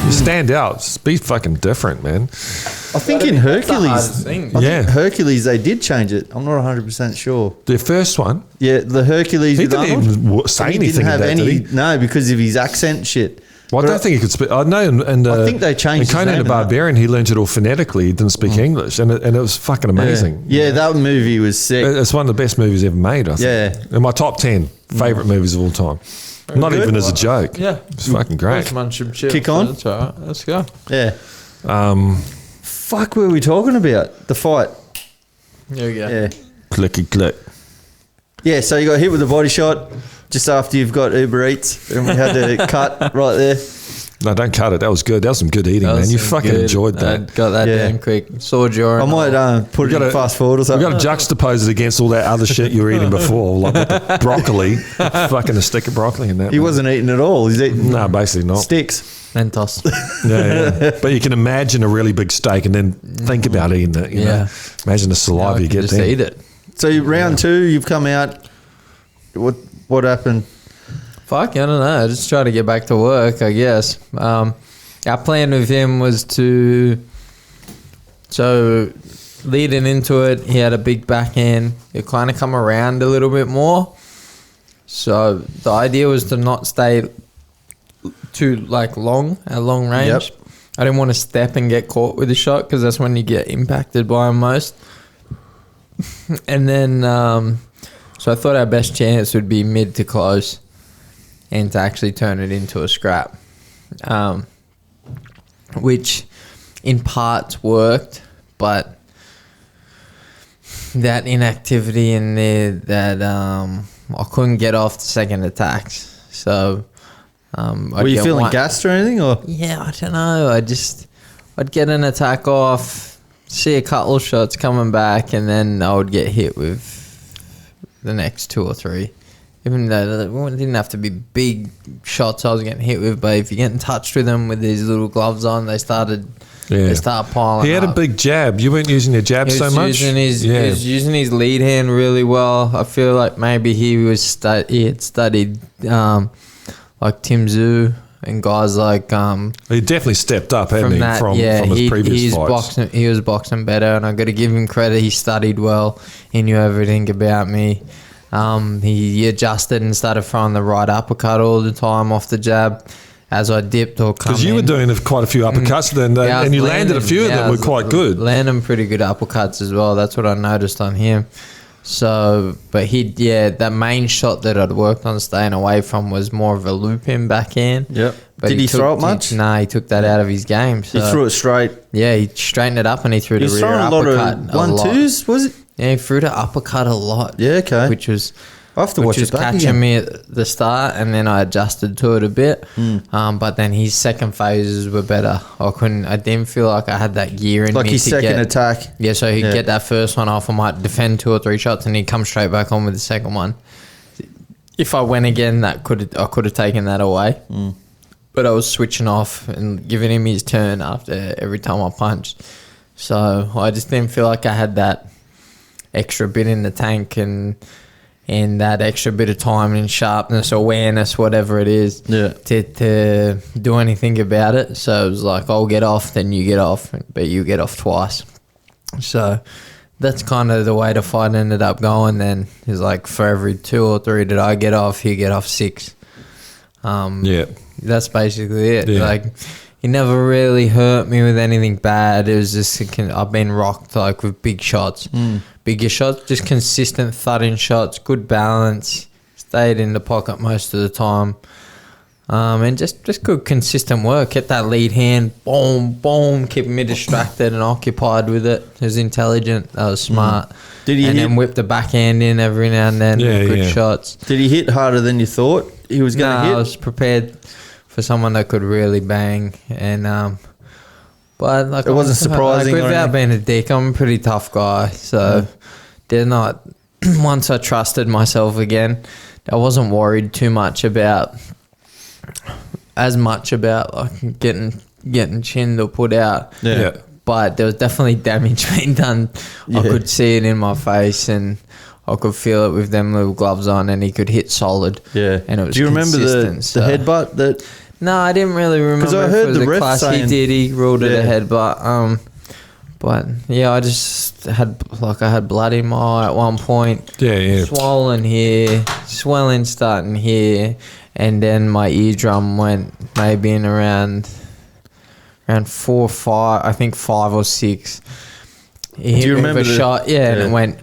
You stand out. Be fucking different, man. I think in Hercules, Hercules, they did change it. I'm not 100% sure. The first one? Yeah, the Hercules. He didn't even say anything about that, did he? No, because of his accent shit. Well, I don't think he could speak. I know, and I think they changed. And Conan the Barbarian, he learned it all phonetically. He didn't speak English, and it was fucking amazing. Yeah, that movie was sick. It's one of the best movies ever made. I think. Yeah, in my top 10 favorite movies of all time. Very Not good. Even as a joke. Yeah, it's fucking great. Kick on. That's all right. Let's go. Yeah. Fuck, what were we talking about? The fight. There we go. Yeah. Clicky click. Yeah, so you got hit with a body shot just after you've got Uber Eats, and we had to cut right there. No, don't cut it. That was good. That was some good eating, man. You fucking enjoyed that. I got that damn quick. Saw jaw. I might put it in fast forward or something. We've got to juxtapose it against all that other shit you were eating before, like with the broccoli, fucking a stick of broccoli in that. He wasn't eating at all. He's eating basically not. Sticks. Mentos. Yeah. But you can imagine a really big steak and then think about eating it. You know? Imagine the saliva you get just there. Eat it. So round 2, you've come out. What happened? Fuck, I don't know. I just try to get back to work, I guess. Our plan with him was to... So leading into it, he had a big backhand. It kind of come around a little bit more. So the idea was to not stay too like long at long range. Yep. I didn't want to step and get caught with the shot because that's when you get impacted by him most. And then, so I thought our best chance would be mid to close and to actually turn it into a scrap, which in parts worked, but that inactivity in there that I couldn't get off the second attacks. So were you feeling gassed or anything? Or yeah, I don't know. I'd get an attack off, see a couple of shots coming back, and then I would get hit with the next 2 or 3. Even though it didn't have to be big shots I was getting hit with, but if you're getting touched with them with these little gloves on, they start piling He had up. a big jab. You weren't using your jab so much? He was using his lead hand really well. I feel like maybe he had studied like Tim Zhu and guys like... he definitely stepped up, hadn't he, from his previous fights. He was boxing better, and I've got to give him credit. He studied well. He knew everything about me. He adjusted and started throwing the right uppercut all the time off the jab as I dipped or come in. Because you were doing quite a few uppercuts and you landed a few of them were quite good. Landing pretty good uppercuts as well. That's what I noticed on him. So, but that main shot that I'd worked on staying away from was more of a loop in backhand. Yep. But Did he throw it much? Nah, he took that out of his game. So. He threw it straight. Yeah, he straightened it up and he threw the rear uppercut. He was throwing a lot of 1-2s, was it? Yeah, he threw the uppercut a lot. Yeah, okay. Which was I have to watch it back catching again. me at the start, and then I adjusted to it a bit. But then his second phases were better. I didn't feel like I had that gear in me. Like his second attack. Yeah, so he'd get that first one off. I might defend 2 or 3 shots, and he'd come straight back on with the second one. If I went again, I could have taken that away. But I was switching off and giving him his turn after every time I punched. So I just didn't feel like I had that extra bit in the tank and that extra bit of time and sharpness, awareness, whatever it is, to do anything about it. So it was like, I'll get off, then you get off, but you get off twice. So that's kind of the way the fight ended up going then. Is like for every 2 or 3 that I get off, he get off 6. That's basically it. Yeah. Like, he never really hurt me with anything bad. It was just I've been rocked like with big shots, bigger shots, just consistent thudding shots, good balance, stayed in the pocket most of the time, and just good consistent work. Kept that lead hand, boom, boom, keeping me distracted and occupied with it. It was intelligent. That was smart. Did he then whip the backhand in every now and then with good shots. Did he hit harder than you thought he was going to hit? I was prepared for someone that could really bang, and but like it wasn't surprising. Without being a dick, I'm a pretty tough guy, so they're not. Once I trusted myself again, I wasn't worried too much about like getting chinned or put out. Yeah. But there was definitely damage being done. I could see it in my face, and I could feel it with them little gloves on, and he could hit solid. Yeah. And it was Do you remember the consistent, headbutt that? No, I didn't really remember. 'Cause I heard if it was the a ref class saying- he did. He ruled it a headbutt. But yeah, I just had I had blood in my eye at one point. Yeah. Swollen here, swelling starting here, and then my eardrum went maybe in around 4 or 5. I think 5 or 6. He hit Do you me with remember a the- shot? Yeah, and it went.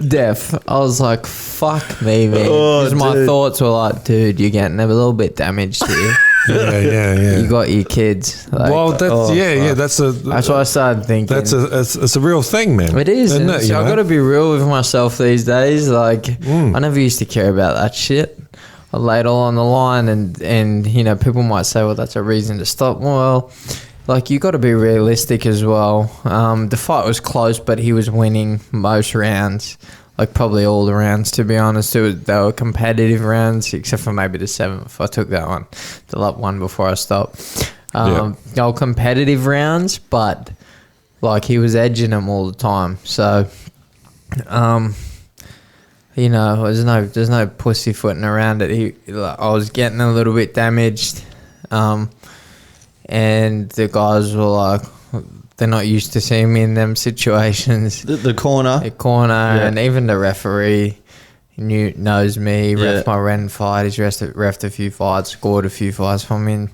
Deaf. I was like, fuck me, man. Oh, Because my dude. thoughts were like, dude, you're getting a little bit damaged here. Yeah. You got your kids. Like, Well, that's that's what I started thinking. it's a real thing, man. It is. Isn't And it, so you I've know? got to be real with myself these days. Like, I never used to care about that shit. I laid all on the line, and you know, people might say, well, that's a reason to stop. Well, like, you got to be realistic as well. The fight was close, but he was winning most rounds. Like, probably all the rounds, to be honest. They were competitive rounds, except for maybe the 7th. I took that one, the one before I stopped. They were competitive rounds, but like, he was edging them all the time. So, you know, there's no pussyfooting around it. I was getting a little bit damaged, and the guys were like, they're not used to seeing me in them situations. The corner. The corner, Yeah. and even the referee knows me. Ref my Ren fight. He's refed a few fights, scored a few fights for me. And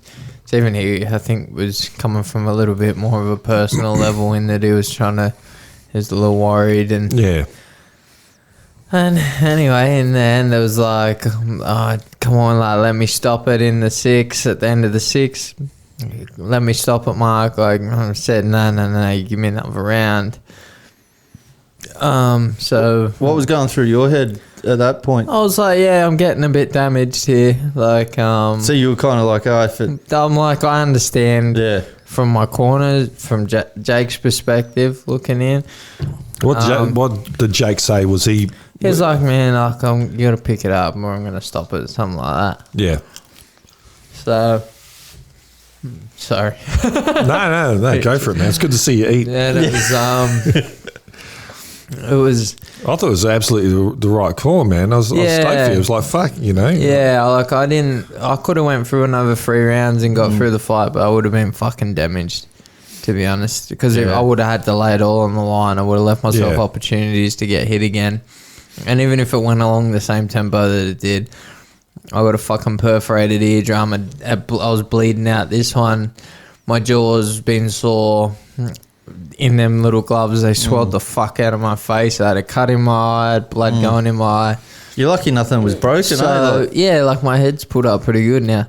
so even he, I think, was coming from a little bit more of a personal level in that he was he was a little worried and. Yeah. And anyway, in the end, it was like, oh, come on, like, let me stop it in the 6, at the end of the 6. Let me stop it, Mark. Like, I said, no, you give me another round. So... What was going through your head at that point? I was like, yeah, I'm getting a bit damaged here. Like, So you were kind of like, oh, if it... I'm like, I understand Yeah. from my corner, from Jake's perspective, looking in. What did Jake say? Was he... He was like, man, like, you got to pick it up or I'm going to stop it, something like that. Yeah. So, sorry. No, go for it, man. It's good to see you eat. Yeah, it was, I thought it was absolutely the right call, man. I was stoked for you. It was like, fuck, you know. Yeah, like, I could have went through another 3 rounds and got through the fight, but I would have been fucking damaged, to be honest. Because if I would have had to lay it all on the line, I would have left myself opportunities to get hit again. And even if it went along the same tempo that it did, I got a fucking perforated eardrum. I was bleeding out this one. My jaw's been sore. In them little gloves, they swelled the fuck out of my face. I had a cut in my eye, had blood going in my eye. You're lucky nothing was broken, So, yeah, like my head's put up pretty good now.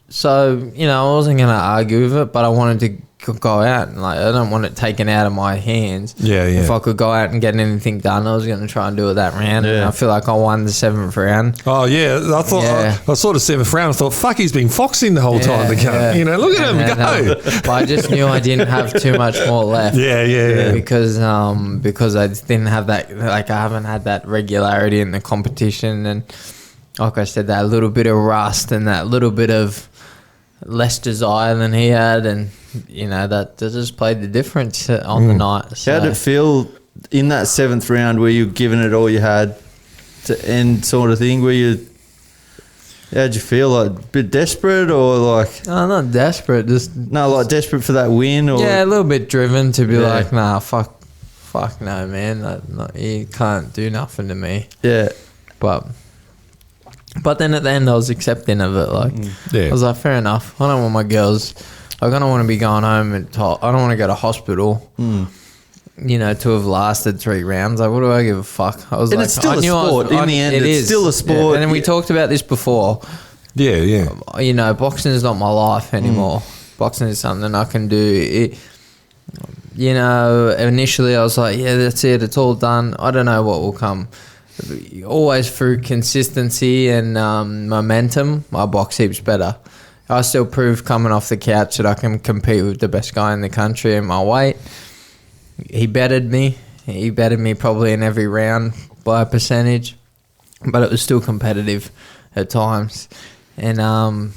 So, you know, I wasn't going to argue with it, but I wanted to go out and, like, I don't want it taken out of my hands. Yeah. If I could go out and get anything done, I was going to try and do it that round. Yeah. And I feel like I won the 7th round. Oh, yeah. I thought, I saw the 7th round. I thought, fuck, he's been foxing the whole time. You know, look at him go. But I just knew I didn't have too much more left. Yeah. Because I didn't have that, like, I haven't had that regularity in the competition. And like I said, that little bit of rust and that little bit of less desire than he had, and you know that just played the difference on the night. So. How did it feel in that 7th round where you were giving it all you had to end, sort of thing? How'd you feel? Like a bit desperate or like? No, not desperate. Just like desperate for that win, or yeah, a little bit driven to be like, nah, fuck no, man. You can't do nothing to me. Yeah, But then at the end, I was accepting of it. Like, I was like, fair enough. I don't want my girls. Like, I don't want to be going home and I don't want to go to hospital. You know, to have lasted 3 rounds. Like, what do I give a fuck? I was and like, it's still a sport. In the end, it's still a sport. Yeah. And then we talked about this before. Yeah. You know, boxing is not my life anymore. Boxing is something I can do. You know, initially I was like, yeah, that's it. It's all done. I don't know what will come. Always through consistency and momentum, my box heaps better. I still prove coming off the couch that I can compete with the best guy in the country in my weight. He bettered me. He bettered me probably in every round by a percentage, but it was still competitive at times. And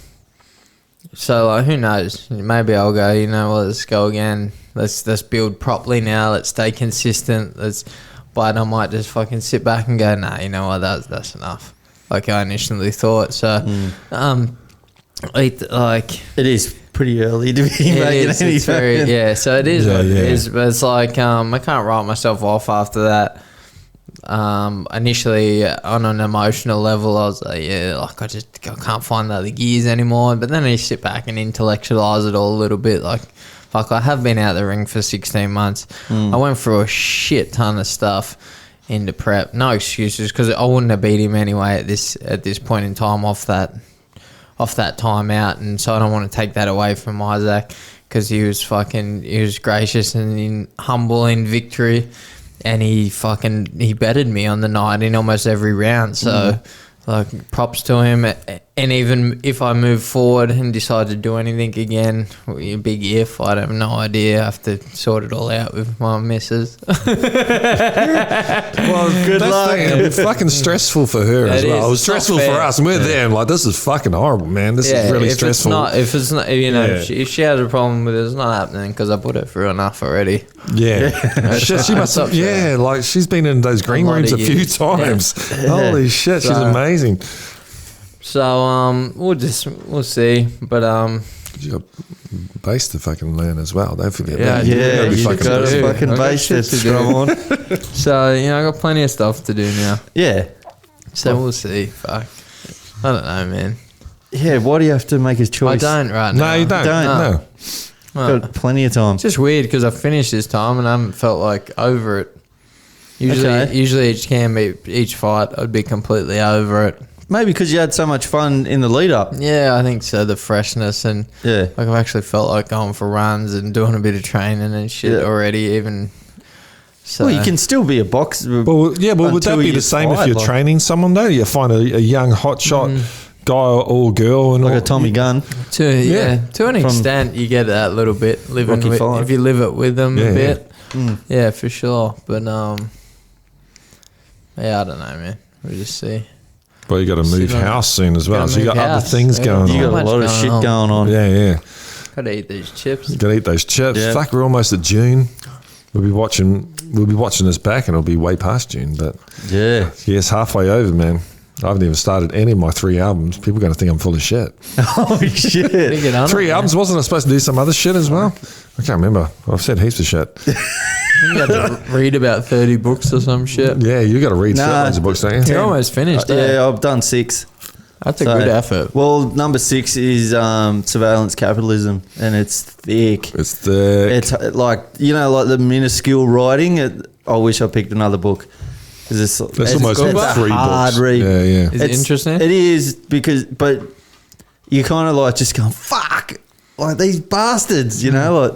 so like, who knows? Maybe I'll go, you know, well, let's go again. Let's build properly now. Let's stay consistent. But I might just fucking sit back and go, nah, you know what, that's enough. Like I initially thought. So, it is pretty early to be making any so it is what it is. But it's like, I can't write myself off after that. Initially, on an emotional level, I was like, I can't find the other gears anymore. But then I sit back and intellectualize it all a little bit. Like, fuck, I have been out of the ring for 16 months. I went through a shit ton of stuff into prep. No excuses, because I wouldn't have beat him anyway at this point in time off that time out. And so I don't want to take that away from Isaac, because he was gracious and humble in victory. And he bettered me on the night in almost every round. So, like, props to him. And even if I move forward and decide to do anything again, a big if, I have no idea. I have to sort it all out with my missus. Well, good luck. It's fucking stressful for her as well. It was stressful for us, and we're there. And like, this is fucking horrible, man. This is really stressful. If it's not, you know, if she has a problem with it, it's not happening, because I put her through enough already. Yeah, she must have. Yeah, like she's been in those green rooms a few times. Holy shit, she's amazing. So we'll see, but You got base to fucking learn as well. Don't forget Yeah, that. you Yeah, gotta be you fucking got do. a fucking I got base shit to to do. scrum on. So, you know, I got plenty of stuff to do now. Yeah. So we'll see. Fuck. I don't know, man. Yeah, why do you have to make his I choice? don't right now. No, you don't. Don't. No. No. Got plenty of time. It's just weird because I finished this time and I haven't felt like over it. Okay. Usually each fight, I'd be completely over it. Maybe because you had so much fun in the lead up. Yeah, I think so. The freshness and Yeah. like I've actually felt like going for runs and doing a bit of training and shit Yeah. already. Even so, Well, you can still be a boxer. Well, yeah, but would that be the same if you're training someone though? You find a young hotshot guy or girl and like all, a Tommy Gunn. to an extent, you get that little bit living Rocky with, Five. if you live it with them Yeah, a bit. Mm. Yeah, for sure. But yeah, I don't know, man. We'll just see. Well, you got to move Sit on- house soon as well, Gotta so you move got other house. things Yeah. going You on. got a much lot of going shit on. going on. Yeah. Gotta eat these chips. Got to eat those chips. Yeah. Fuck, we're almost at June. We'll be watching this back, and it'll be way past June. But Yeah. yes, halfway over, man. I haven't even started any of my 3 albums. People are going to think I'm full of shit. Holy shit. Get on 3 it, albums? Wasn't I supposed to do some other shit as well? I can't remember. I've said heaps of shit. man. You got to read about 30 books or some shit. Yeah, you got to read Nah. loads of books, don't you? You're almost finished. eh? Yeah, I've done 6. That's a So- good effort. Well, number 6 is surveillance capitalism, and it's thick. It's the It's like, you know, like the minuscule writing. I wish I picked another book. 'Cause it's almost it's a 3 hard books. read. Yeah, yeah. Is it interesting? It is but you kind of like just going, fuck, like these bastards, you know, like.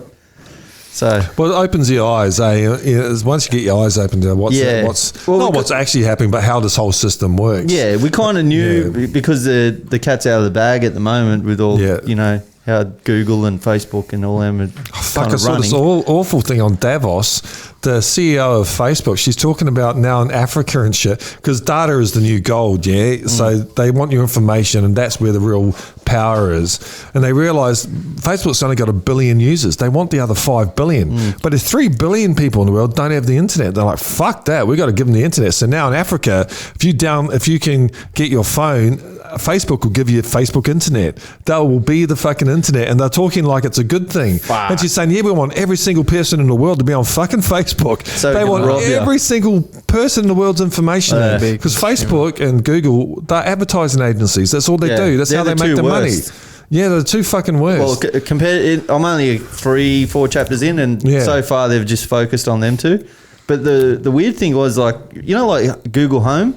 So Well, it opens your eyes, once you get your eyes open to what's Yeah. Well, not we what's actually happening, but how this whole system works. yeah, we kind of knew because the cat's out of the bag at the moment with all, Yeah. you know, how Google and Facebook and all them are Fuck, kind I of saw running. this awful thing on Davos. The CEO of Facebook, she's talking about now in Africa and shit, because data is the new gold, yeah? So they want your information, and that's where the real power is. And they realise Facebook's only got 1 billion users. They want the other 5 billion. But there's 3 billion people in the world don't have the internet. They're like, fuck that, we got to give them the internet. So now in Africa, if you can get your phone, Facebook will give you Facebook internet. That will be the fucking internet, and they're talking like it's a good thing. Fuck. And she's saying, yeah, we want every single person in the world to be on fucking Facebook. So they it can want rob you. every single person in the world's information there. Big Because Facebook and Google, they're advertising agencies. That's all they Yeah. do. That's They're how they the make two their money. worst. Yeah, they're the 2 fucking worst. Well, I'm only 3-4 chapters in, and Yeah. so far they've just focused on them two. But the weird thing was, like, you know, like Google Home.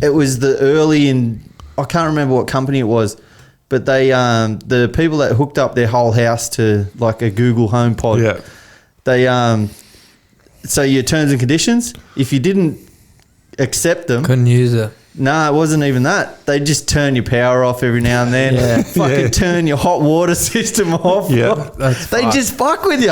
It was the early I can't remember what company it was, but they the people that hooked up their whole house to like a Google Home pod. Yeah. They so your terms and conditions, if you didn't accept them, Couldn't use it. no, it wasn't even that. They just turn your power off every now and then. Yeah. Fucking Yeah. turn your hot water system off. Yeah. That's They fucked. just fuck with you.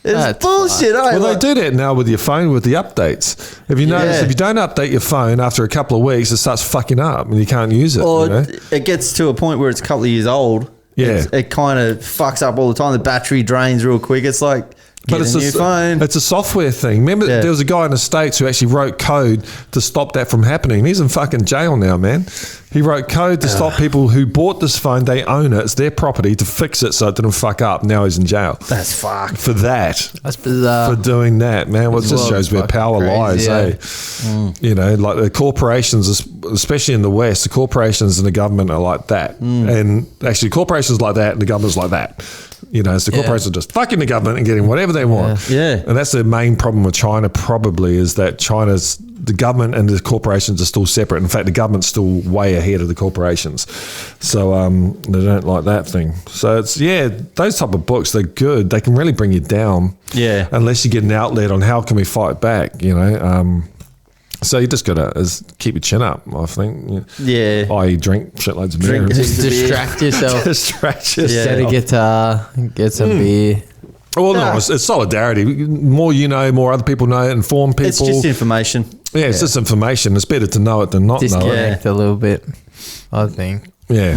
It's That's bullshit. Eh? Well, Like- they do that now with your phone with the updates. If you notice, Yeah. if you don't update your phone after a couple of weeks, it starts fucking up and you can't use it. Or you know? it gets to a point where it's a couple of years old. Yeah. It kind of fucks up all the time. The battery drains real quick. It's like, get a new phone. It's a software thing. Remember, Yeah. there was a guy in the States who actually wrote code to stop that from happening. He's in fucking jail now, man. He wrote code to stop people who bought this phone, they own it, it's their property, to fix it so it didn't fuck up. Now he's in jail. That's fucked. For that. That's bizarre. For doing that, man. Well, it just Well, shows where fucking power crazy, lies, yeah. You know, like the corporations, especially in the West, the corporations and the government are like that. And actually, corporations like that and the government's like that. You know, so the corporations are just fucking the government and getting whatever they want. Yeah. And that's the main problem with China, probably, is that the government and the corporations are still separate. In fact, the government's still way ahead of the corporations. So they don't like that thing. So it's, those type of books, they're good. They can really bring you down. Yeah. Unless you get an outlet on how can we fight back, you know. So you just got to keep your chin up, I think. Yeah. I drink shitloads of beer. Drink- Just distract yourself. Distract yourself. Set a guitar, get some beer. Well, no, Nah. it's solidarity. More you know, more other people know, inform people. It's just information. it's just information. It's better to know it than not know it. Disconnect a little bit, I think. Yeah.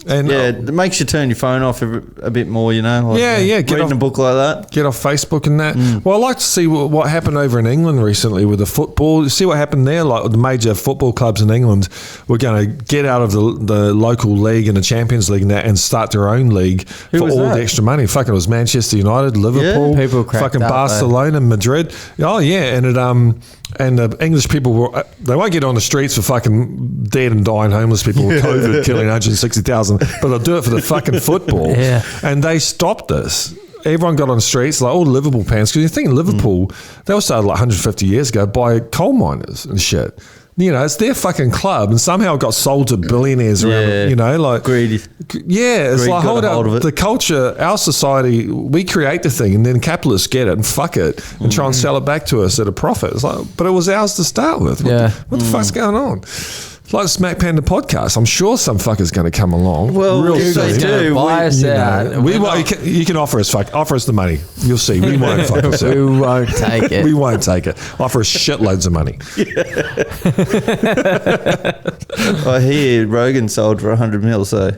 And It makes you turn your phone off a bit more, you know. Like, get reading off, a book like that. Get off Facebook and that. Well, I like to see what happened over in England recently with the football. You see what happened there? Like the major football clubs in England were going to get out of the local league and the Champions League and start their own league for was all that? the extra money. Fucking it was Manchester United, Liverpool, People cracked fucking up, Barcelona, Madrid. Oh yeah, and it and the English people were they won't get on the streets for fucking dead and dying homeless people with COVID killing 160,000, but they'll do it for the fucking football. Yeah. And they stopped this. Everyone got on the streets, like all the Liverpool fans, because you think Liverpool, they were started like 150 years ago by coal miners and shit. You know, it's their fucking club, and somehow it got sold to billionaires around, you know, like... Greedy. Yeah, it's Greed like, got hold a hold of up, it. the culture, our society, we create the thing, and then capitalists get it and fuck it, and try and sell it back to us at a profit. It's like, but it was ours to start with. What the fuck's going on? It's like the Smack Panda podcast. I'm sure some fucker's going to come along. Well, real if they soon. do, Buy us out. We won't, you can offer us the money. You'll see. We won't fuck us out. We won't take it. We won't take it. Offer us shitloads of money. I hear Rogan sold for 100 mil, so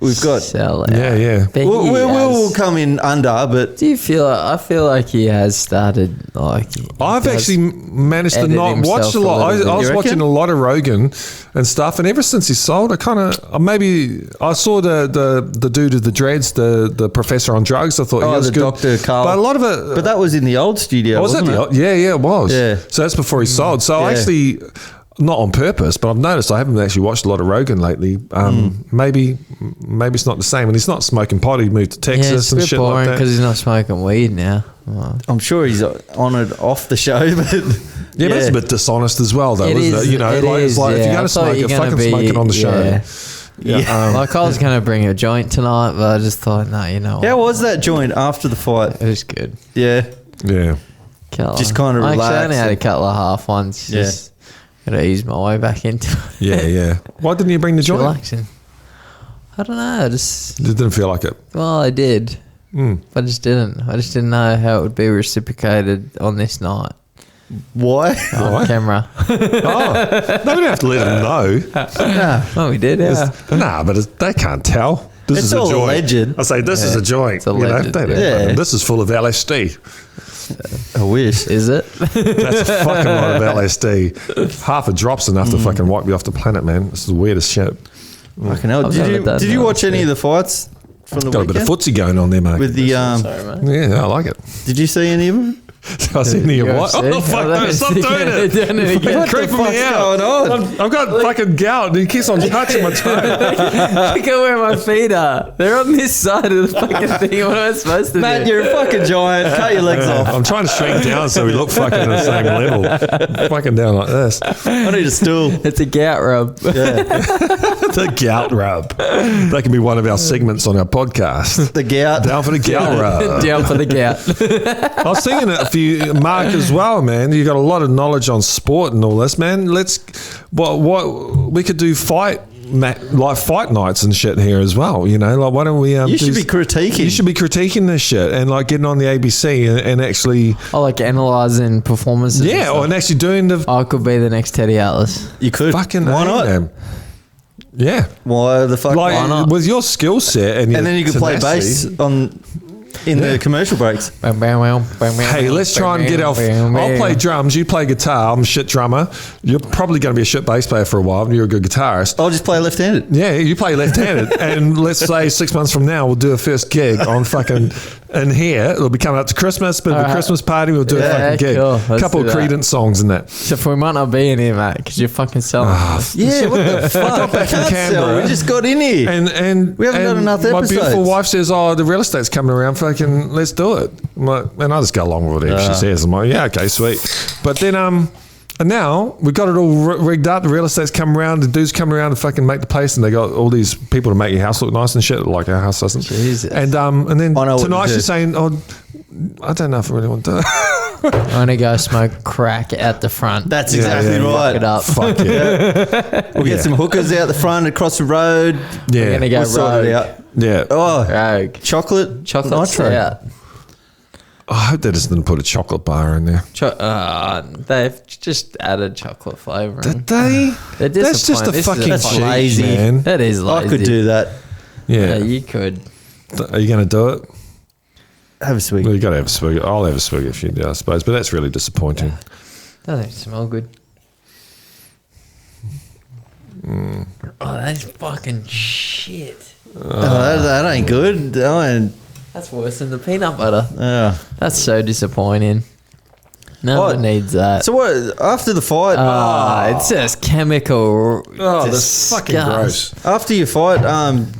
we've got... Sell it. Yeah. But We'll come in under, but... Do you feel? I feel like he has started like. I've actually managed to edited not himself watch a a lot. little bit. I was You watching reckon? a lot of Rogan and stuff, and ever since he sold, I kind of maybe I saw the dude of the dreads, the professor on drugs. I thought he was the good. Dr. Carl. But a lot of it. But that was in the old studio, was wasn't that it? Yeah, it was. Yeah. So that's before he sold. So I Yeah. actually, not on purpose, but I've noticed I haven't actually watched a lot of Rogan lately. Maybe it's not the same. And he's not smoking pot. He moved to Texas Yeah, it's a and bit shit boring like because that. he's not smoking weed now. Oh. I'm sure he's on it off the show, but... Yeah, but it's a bit dishonest as well, though, It isn't is, it? You know, it like, is, it's like if yeah. you're I going to thought smoke you're it, gonna fucking smoke it on the show. Yeah. Like I was going to bring a joint tonight, but I just thought, no, you know what? How was that joint after the fight? It was good. Yeah. Yeah. Just kind of I relax actually only had a and- couple of half ones. Yeah. Just got to ease my way back into it. Yeah. Why didn't you bring the Just joint? relaxing. I don't know. I just It didn't feel like it. well, I did. Mm. I just didn't. I just didn't know how it would be reciprocated on this night Why? on Why? camera. Oh, no, we don't have to let them know. Nah. Oh, we did. Yeah. Nah, but they can't tell. This It's is a all joint. alleged. I say this is a joint. It's alleged, They don't yeah. fucking- This is full of LSD. I wish. Is it? That's a fucking lot of LSD. Half a drop's enough to fucking wipe you off the planet, man. This is the weirdest shit. Fucking hell. I've never done Did you that, watch any yeah. of the fights from the Got a bit of weekend? footsie going on there, mate. With the Sorry, mate. Yeah, I like it. did you see any of them? I see any of what? UFC? Oh, fuck, Oh, no, stop yeah, doing they're it. doing it again. Fucking creeping me out. on? I've got fucking gout and he keeps on touching my toe. Look at where my feet are. They're on this side of the fucking thing. What am I supposed to Matt, do? you're a fucking giant. Cut your legs off. I'm trying to shrink down so we look fucking at the same level. Fucking down like this. I need a stool. It's a gout rub. Yeah. The gout rub. That can be one of our segments on our podcast. The gout. Down for the gout rub. Down for the gout. I was thinking it for you, Mark, as well, man. You got a lot of knowledge on sport and all this, man. What we could do fight nights and shit here as well. You know, like why don't we? You should be critiquing. You should be critiquing this shit and like getting on the ABC and actually, I like analysing performances. yeah, or and actually doing the I could be the next Teddy Atlas. You could. fucking Why not? man. Yeah, Why the fuck? like why not? with your skill set and and then you could play tenacity, bass in the commercial breaks. Hey, let's try and get our. I'll play drums. You play guitar. I'm a shit drummer. You're probably going to be a shit bass player for a while. You're a good guitarist. I'll just play left-handed. Yeah, you play left-handed, and let's say 6 months from now we'll do a first gig on fucking in here. It'll be coming up to Christmas, bit of a Alright. Christmas party. We'll do a Yeah, fucking gig, cool. Let's couple do of that. Credence songs and that. Except for we might not be in here, mate, because you're fucking selling. Yeah, what the fuck? back in Can't Canberra. sell. We just got in here. And We haven't done enough My beautiful episodes. wife says, "Oh, the real estate's coming around. Fucking, let's do it." I'm like, and I just go along with whatever she says. I'm like, yeah, okay, sweet. But then, and now we've got it all rigged up. The real estate's come around. The dudes come around to fucking make the place, and they got all these people to make your house look nice and shit. Like our house doesn't. Jesus. And then I know what tonight you do. she's saying, "Oh, I don't know if I really want to do it." I'm going to go smoke crack out the front. That's exactly yeah. right. Fuck it up. Fuck yeah, We'll get some hookers out the front, across the road. yeah, We're going to go We'll sort it rogue. out. yeah. Oh, Rogue. chocolate Chocolate nitro. stout. I hope they just didn't put a chocolate bar in there. They've just added chocolate flavour. Did they? They're That's just a disappointing. fucking This is cheat, lazy. man. That is lazy. I could do that. Yeah, Yeah. you could. Are you going to do it? Have a sweet. Well, you got to have a swig. I'll have a swig if you do, I suppose. But that's really disappointing. Doesn't smell good. Oh, that's fucking shit. That ain't good. That's worse than the peanut butter. Yeah. That's so disappointing. No What? one needs that. So what? After the fight, It's just chemical. Oh, that's fucking disgust. gross. after your fight, Hardman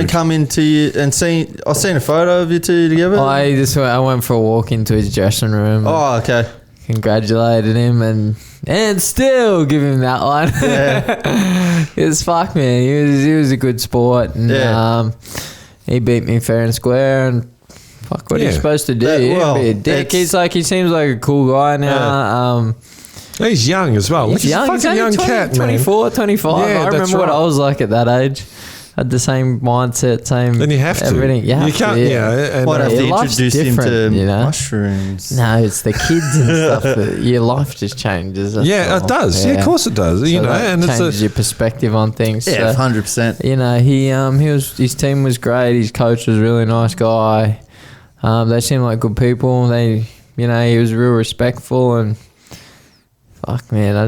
Road. come into you and I seen a photo of you two together. I went for a walk into his dressing room. Oh, okay. Congratulated him and still give him that line. Yeah. It's fuck, man. He was a good sport, and Yeah. he beat me fair and square. And fuck, what are you Yeah. supposed to do? That- You well, be a dick. it's- He seems like a cool guy now. He's young as well. Look, He's young. He's a fucking young 20, cat, man. 24, 25. Yeah, I that's remember what right. I was like at that age. Had the same mindset, same. Then you have to. everything. You have can't. to, Yeah. And, Might have to life's introduce him to different, you know? mushrooms. No, it's the kids and stuff. That your life just changes. that's yeah, all. it does. Yeah, of course it does. You So know, that and it's changes a, your perspective on things. Yeah, So, 100%. you know, his team was great. His coach was a really nice guy. They seemed like good people. He was real respectful and fuck, man. I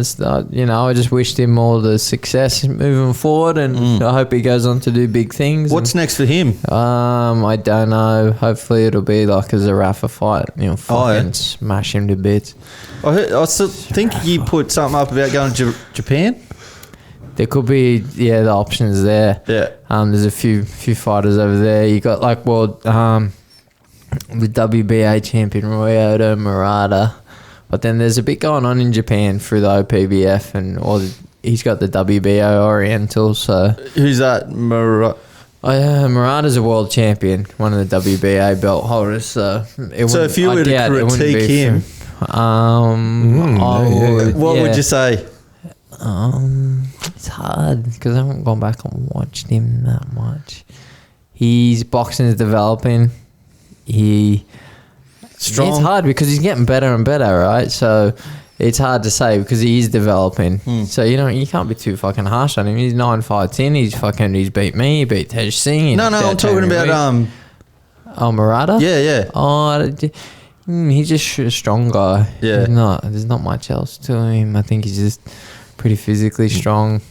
just wished him all the success moving forward, and I hope he goes on to do big things. What's next for him? I don't know. Hopefully, it'll be like a Zarafa fight. Fucking yeah. smash him to bits. I still think you put something up about going to Japan. There could be, the options there. Yeah. There's a few fighters over there. You got the WBA champion Ryoto Murata, but then there's a bit going on in Japan through the OPBF he's got the WBO Oriental. So Who's that? Murata's a world champion, one of the WBA belt holders. So if you were to critique him, what would you say? It's hard because I haven't gone back and watched him that much. His boxing is developing. Strong. It's hard because he's getting better and better, right? So it's hard to say because he is developing. So you can't be too fucking harsh on him. He's 9 fights in. He's beat me. He beat Tej Singh. No, I'm talking about Murata. Yeah. He's just a strong guy. Yeah. There's not much else to him. I think he's just pretty physically strong.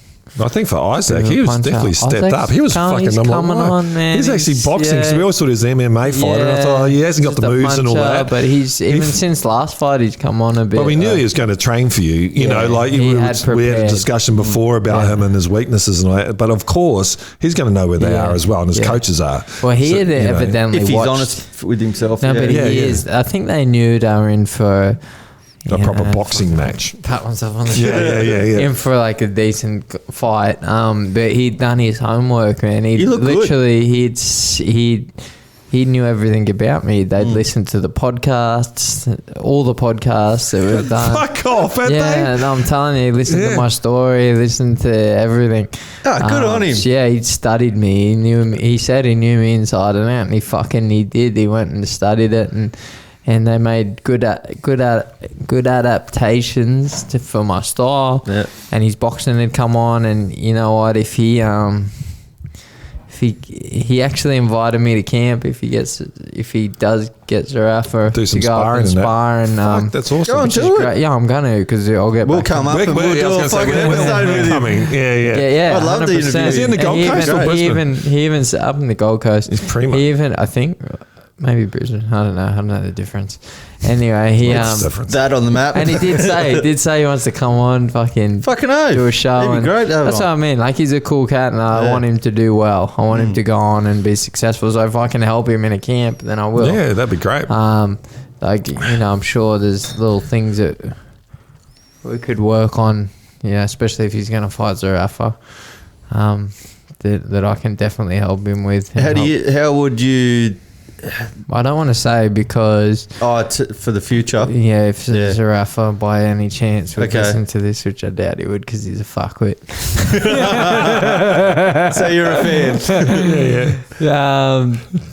I think for Isaac, Bit of he a was punch definitely out. stepped Isaac's up. He was fucking he's number coming one. on, man. He's actually He's- boxing because we always thought he was an MMA fighter. And I thought he hasn't got just the a moves and all puncher, that. But he's since last fight, he's come on a bit. But we knew he was going to train for you. You know, like he we had had a prepared. discussion before about him and his weaknesses and all that. But of course, he's going to know where they Yeah. are as well, and his Yeah. coaches are. Well, he So, had you know. evidently If he's watched. honest with himself. No, but he Yeah, yeah. is. I think they knew they were in for A proper boxing match. Pat myself on the Yeah, shoulder. yeah. In for like a decent fight. But he'd done his homework, man. He You look good. literally he knew everything about me. They'd listened to the podcasts, all the podcasts that we've done. Fuck off, had Yeah, they? no, I'm telling you, listen Yeah. to my story, listen to everything. Good on him. Yeah, he'd studied me. He knew me. He said he knew me inside and out, and he did. He went and studied it, and they made good adaptations for my style. Yeah. And his boxing had come on, and you know what? If he actually invited me to camp if he does get Zarafa Do some to go up sparring and and that. spar and Fuck, that's awesome. Go on, which is do it. great. Yeah, I'm gonna because I'll get We'll back come up and we'll do a fucking episode with him. coming. Yeah. Yeah, I'd love to 100%. interview him. Is he in the Gold He Coast even- or he Brisbane? even up in the Gold Coast. He's primo. He even, I think, maybe Brisbane. I don't know the difference. Anyway, What's the difference? That on the map. and he did say he wants to come on, fucking oath. do a show. That'd be And great to have that's him what on. I mean. Like, he's a cool cat, and I Yeah. want him to do well. I want him to go on and be successful. So if I can help him in a camp, then I will. Yeah, that'd be great. I'm sure there's little things that we could work on. Yeah, especially if he's going to fight Zarafa. That I can definitely help him with. How would you I don't want to say because For the future. yeah, if Zarafa by any chance would Okay. listen to this, which I doubt he would because he's a fuckwit. So you're a fan.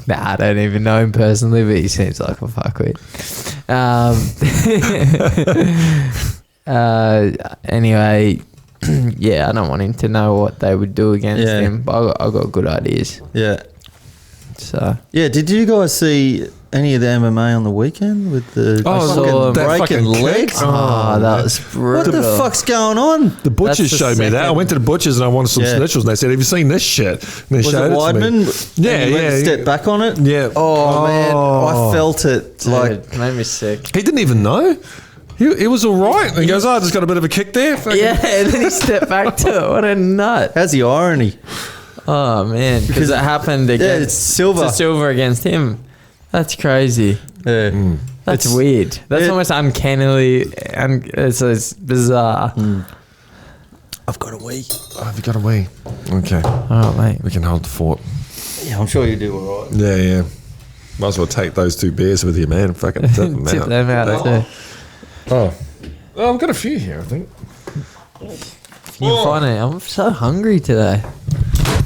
Nah, I don't even know him personally, but he seems like a fuckwit. Anyway, yeah, I don't want him to know what they would do against him, but I got good ideas. Yeah. So Yeah, did you guys see any of the MMA on the weekend with the saw that breaking fucking legs? kick. that was What brutal. the fuck's going on? The butchers the showed me that. I second- went to the butchers and I wanted some Yeah. snitchels, and they said, "Have you seen this shit?" And they Was showed it to me. Weidman? Yeah, And he went to yeah. step back on it? Yeah. Oh, man, Oh. I felt it. Dude, Like, made me sick. He didn't even know. He was all right. And he goes, "Oh, I just got a bit of a kick there." Fucking- Yeah, and then he stepped back to it. What a nut. how's the irony? Oh, man. Because it happened Yeah, against it's Silver. to Silver against him. That's crazy. Yeah. That's It's- weird. That's it- almost uncannily. It's bizarre. I've got a wee. Oh, have you got a wee? Okay. Oh, mate. We can hold the fort. Yeah, I'm sure you do all right. Yeah, yeah. Might as well take those 2 beers with you, man. And fucking tip them Tip out. them out too. Oh. Well, I've got a few here, I think. You're funny. I'm so hungry today.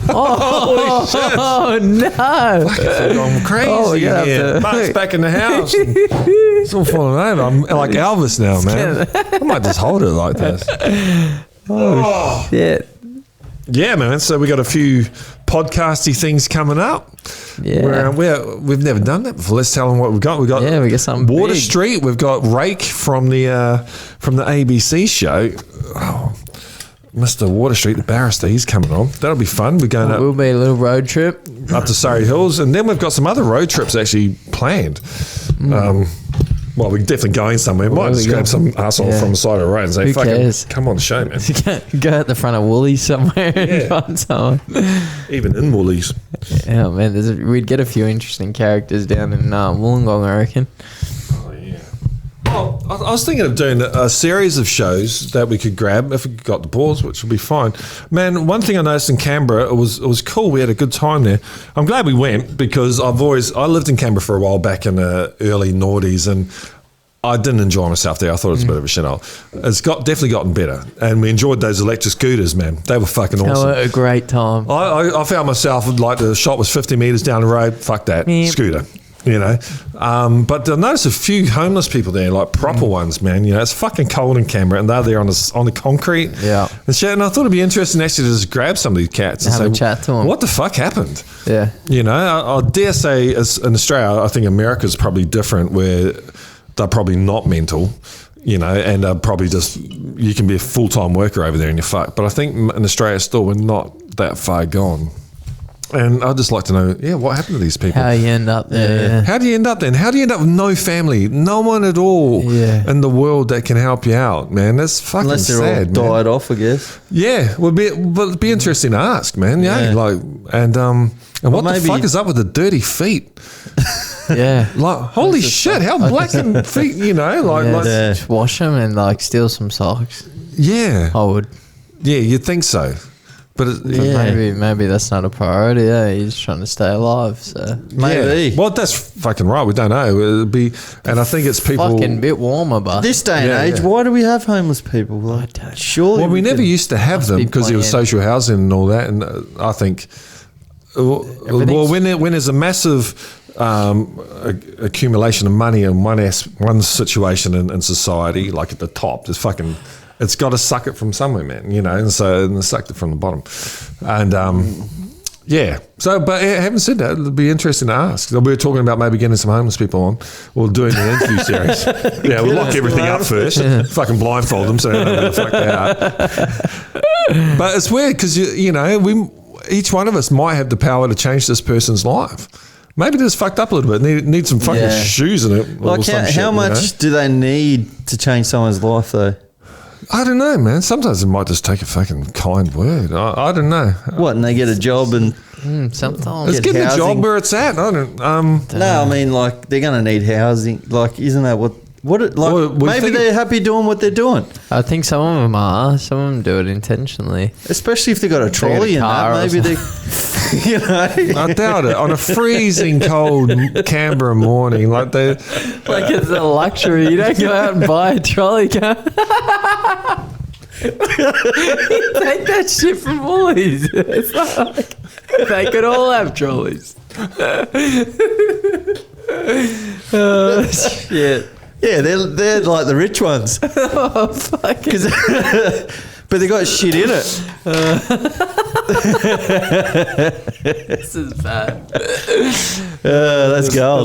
Oh, no. I'm crazy. Oh, we gotta have here. to- Mark's back in the house. and It's all falling over. I'm like Elvis now, man. I might just hold it like this. Shit. Yeah, man. So we got a few podcasty things coming up. Yeah. We've never done that before. Let's tell them what we've got. We got We got something Water big. Street. We've got Rake from the ABC show. Oh, Mr. Water Street, the barrister, he's coming on. That'll be fun. We're going It will be a little road trip. up to Surrey Hills, and then we've got some other road trips actually planned. Well, we're definitely going somewhere. Might Where just we grab going? some asshole Yeah. from the side of the road and say, Who "Fucking cares? come on the show, man." Go at the front of Woolies somewhere Yeah. and find someone. Even in Woolies. Yeah, man. We'd get a few interesting characters down in Wollongong, I reckon. Oh, yeah. Well, I was thinking of doing a series of shows that we could grab if we got the balls, which would be fine. Man, one thing I noticed in Canberra, it was cool. We had a good time there. I'm glad we went because I lived in Canberra for a while back in the early noughties, and I didn't enjoy myself there. I thought it was a bit of a shithole. It's definitely gotten better, and we enjoyed those electric scooters, man. They were fucking awesome. What a great time. I found myself like the shop was 50 metres down the road. Fuck that Yep. scooter, you know. But I noticed a few homeless people there, like proper ones, man. You know, it's fucking cold in Canberra, and they're there on the concrete, Yeah. and shit. And I thought it'd be interesting actually to just grab some of these cats and Have say, a chat to 'em. what the fuck happened? Yeah. You know, I dare say, as in Australia, I think America's probably different, where they're probably not mental, you know, and probably just you can be a full-time worker over there and you're fucked. But I think in Australia still we're not that far gone. And I'd just like to know, what happened to these people? How you end up there. Yeah. How do you end up then? How do you end up with no family, no one at all Yeah. in the world that can help you out, man? That's fucking Unless they're sad, all man. died off, I guess. Yeah, but it'd be interesting to ask, man. Yeah, Yeah. like and what the maybe- fuck is up with the dirty feet? Yeah. Like, holy shit, how black and feet, you know? Like, Yeah, like Yeah. just wash them and steal some socks. yeah. I would. Yeah, you'd think so. But But Yeah. maybe that's not a priority. Yeah, he's trying to stay alive. So Maybe. Yeah. Well, that's fucking right. We don't know. It'd be, and I think it's people. fucking bit warmer, but This day and Yeah, age, yeah. why do we have homeless people? Like, don't know. surely Well, we never could- used to have them be because there was planned. social housing and all that. And I think, well, when there's a massive accumulation of money in one situation in society, like at the top, there's fucking. It's got to suck it from somewhere, man. You know, and they sucked it from the bottom, and yeah. So, but having said that, it'd be interesting to ask. We were talking about maybe getting some homeless people on, or doing an interview series. Yeah, we'll lock everything up first, fucking blindfold them so they don't know who the fuck they are. But it's weird because you know each one of us might have the power to change this person's life. Maybe they're just fucked up a little bit. Need some fucking Yeah. shoes in it. or Like, some shit, how you much know? do they need to change someone's life, though? I don't know, man. Sometimes it might just take a fucking kind word. I don't know. What, and they get a job and... sometimes Let's get get the housing. job where it's at. I don't. No, I mean, like, they're going to need housing. Like, isn't that what Maybe they're happy doing what they're doing. I think some of them are. Some of them do it intentionally. Especially if they've got a trolley in car that. or Maybe they, you know. I doubt it. On a freezing cold Canberra morning, like they. Like it's a luxury. You don't go out and buy a trolley car. You take that shit from Woolies. It's not like they could all have trolleys. Oh, shit. Yeah, they're like the rich ones. Oh, fuck. But they got shit in it. This is bad. Let's go.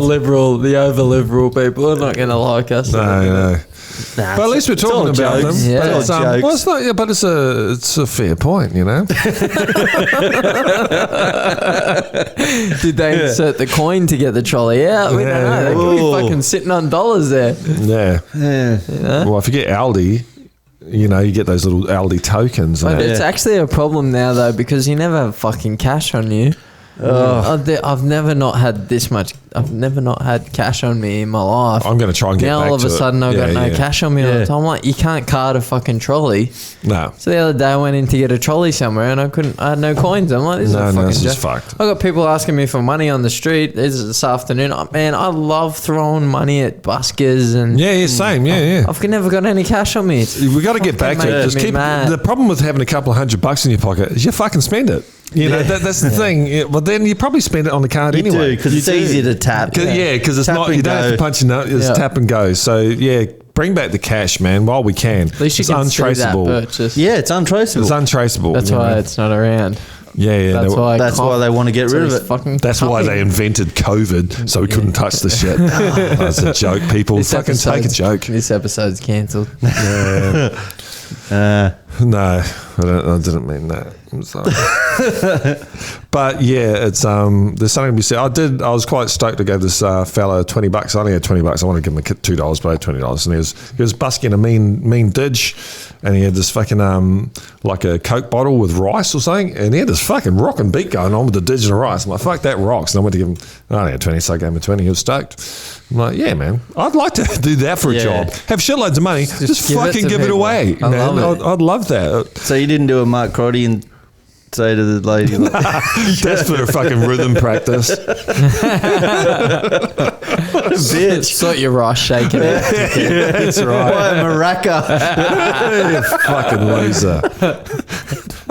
The over-liberal people are not going to like us. No. Nah, But at least we're talking all about jokes. them. Yeah. But It's all jokes. well, it's not. Yeah, but it's a fair point, you know. Did they insert the coin to get the trolley out? We don't know. They could Ooh. be fucking sitting on dollars there. Yeah. Yeah. You know? Well, if you get Aldi, you know, you get those little Aldi tokens. But And it's actually a problem now, though, because you never have fucking cash on you. I've never not had this much. I've never not had cash on me in my life. I'm going to try and get Now back all of to a sudden it. I've got Yeah, no yeah. cash on me all Yeah. the time. I'm like, you can't card a fucking trolley. No. So the other day I went in to get a trolley somewhere and I had no coins. I'm like, this is a No, fucking this is joke. fucked. I got people asking me for money on the street. This afternoon. Oh, man, I love throwing money at buskers and Yeah, same. Yeah. I've never got any cash on me. It's We got to get back to fucking it. Just making me keep. mad. The problem with having a couple of $100 in your pocket is you fucking spend it. You know, that's the thing. Yeah, well, then you probably spend it on the card You anyway. do, because it's easy to tap. Because it's Tap not. and You don't have go. to punch your nose. It's Yeah. tap and go. So yeah, bring back the cash, man, while we can. At least you It's can see that untraceable. purchase. Yeah, it's untraceable. It's untraceable. That's you why know. it's not around. Yeah. That's why. That's why they want to get rid of it. That's why they invented COVID, so we couldn't touch the shit. That's a joke, people. Fucking take a joke. This episode's cancelled. No, I didn't mean that. I'm sorry. But yeah, it's there's something to be said. I was quite stoked to give this fella $20. I only had $20. I wanted to give him $2, but I had $20, and he was busking a mean ditch, and he had this fucking like a Coke bottle with rice or something, and he had this fucking rocking beat going on with the digital rice. I'm like, fuck, that rocks. And I went to give him, I only had 20, so I gave him 20. He was stoked. I'm like, yeah, man, I'd like to do that for a Yeah. job. Have shitloads of money, just give it fucking to give it people. away. I man. love it. I'd love that. So you didn't do a Mark Crotty and say to the lady, like, That's for a fucking rhythm practice. bitch, Sort your rice shaking out. That's right. buy a maraca. You fucking loser.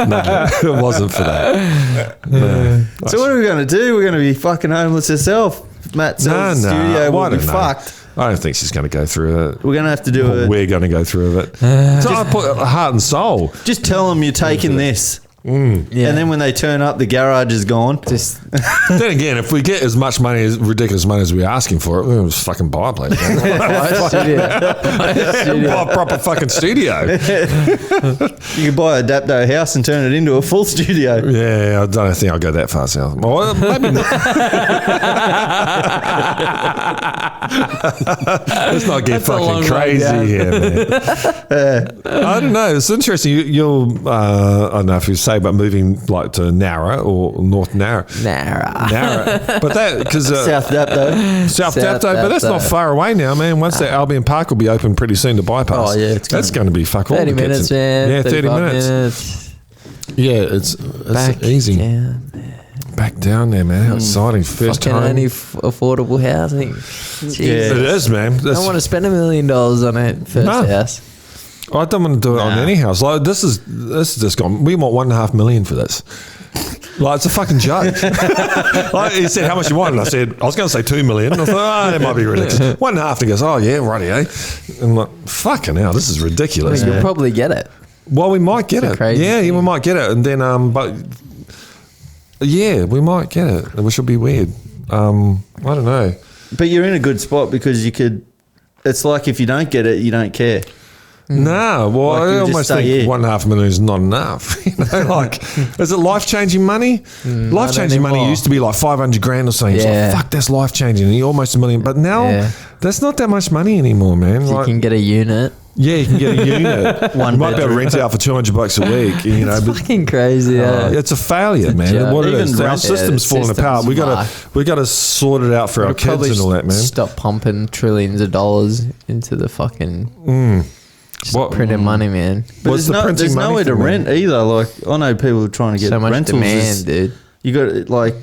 No, it wasn't for that. No. So what are we going to do? We're going to be fucking homeless ourselves. If Matt sells the studio, I we'll be don't know. fucked. I don't think she's going to go through it. We're going to have to do it. We're going to go through it. So I put heart and soul. Just tell them you're taking this. Yeah. And then when they turn up, the garage is gone. just Then again, if we get as much money, as ridiculous money as we're asking for it, we'll just fucking buy a place. buy a studio. Buy a studio. Buy a proper fucking studio. You could buy a Dapto house and turn it into a full studio. Yeah, I don't think I'll go that far south. Well, maybe not. Let's not get That's a long fucking way down. crazy here, man. I don't know. It's interesting. You'll I don't know if you say about moving like to Narra or North Narra. Nah. But that because South Dapto. South South Dapto, but that's not Dapto. far away now, man. Once that Albion Park will be open pretty soon to bypass. Oh, yeah, it's that's going to be fuck all. 30 the kids minutes, in- man. Yeah, 30 35 minutes. Yeah, it's Back easy. down. Back down there, man. How exciting! First Fucking time. only affordable housing. Jeez. Yeah. It is, man. I don't want to spend $1 million on a first No. house. I don't want to do it on Nah. any house. Like this is just gone. We want $1.5 million for this. Like it's a fucking joke. Like, he said, "How much you want?" And I said, "I was going to say $2 million." I thought, "Oh, that might be ridiculous." 1.5. He goes, "Oh yeah, righty, eh?" And I'm like, "Fucking hell, this is ridiculous." You'll probably get it. Well, we might get It's a it. crazy Yeah, thing. we might get it, and then but yeah, we might get it, which will be weird. I don't know. But you're in a good spot because you could. It's like if you don't get it, you don't care. No, well, Like, I you'll just almost stay think here. 1.5 million is not enough. Like, is it life-changing money? Life-changing money anymore. used to be like 500 grand or something. It's Yeah. like, fuck, that's life-changing. And you're almost $1 million. But now, Yeah. that's not that much money anymore, man. You Like, can get a unit. yeah, you can get a unit. One You might be able to bedroom. rent it out for $200 a week. You know, It's but fucking crazy. it's a failure, man. joke. What it Even is, our rent- system's the falling system's apart. We got to sort it out for our kids and all that, man. Stop pumping trillions of dollars into the fucking just What- printing money, man. But What's there's, the printing there's money nowhere to for, man? rent either. Like, I know people are trying to get So much rentals. demand, dude. You got like,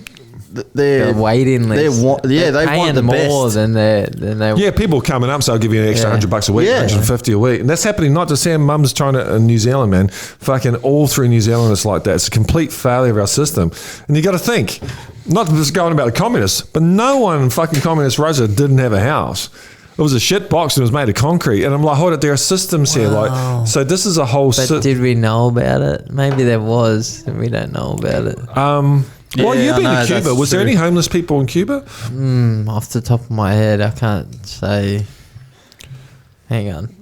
The they're waiting list. they want paying the more best. than they. Yeah, people coming up, so I'll give you an extra Yeah. $100 a week, Yeah. 150 a week. And that's happening not just here. Mum's trying to, in New Zealand, man. Fucking all through New Zealand, it's like that. It's a complete failure of our system. And you got to think, not just going about the communists, but no one in fucking communist Russia didn't have a house. It was a shit box and it was made of concrete. And I'm like, hold it, there are systems here. Like, so this is a whole But did we know about it? Maybe there was, and we don't know about it. well, Yeah, you've I been know, to Cuba. that's Was there true. any homeless people in Cuba? Off the top of my head, I can't say. Hang on.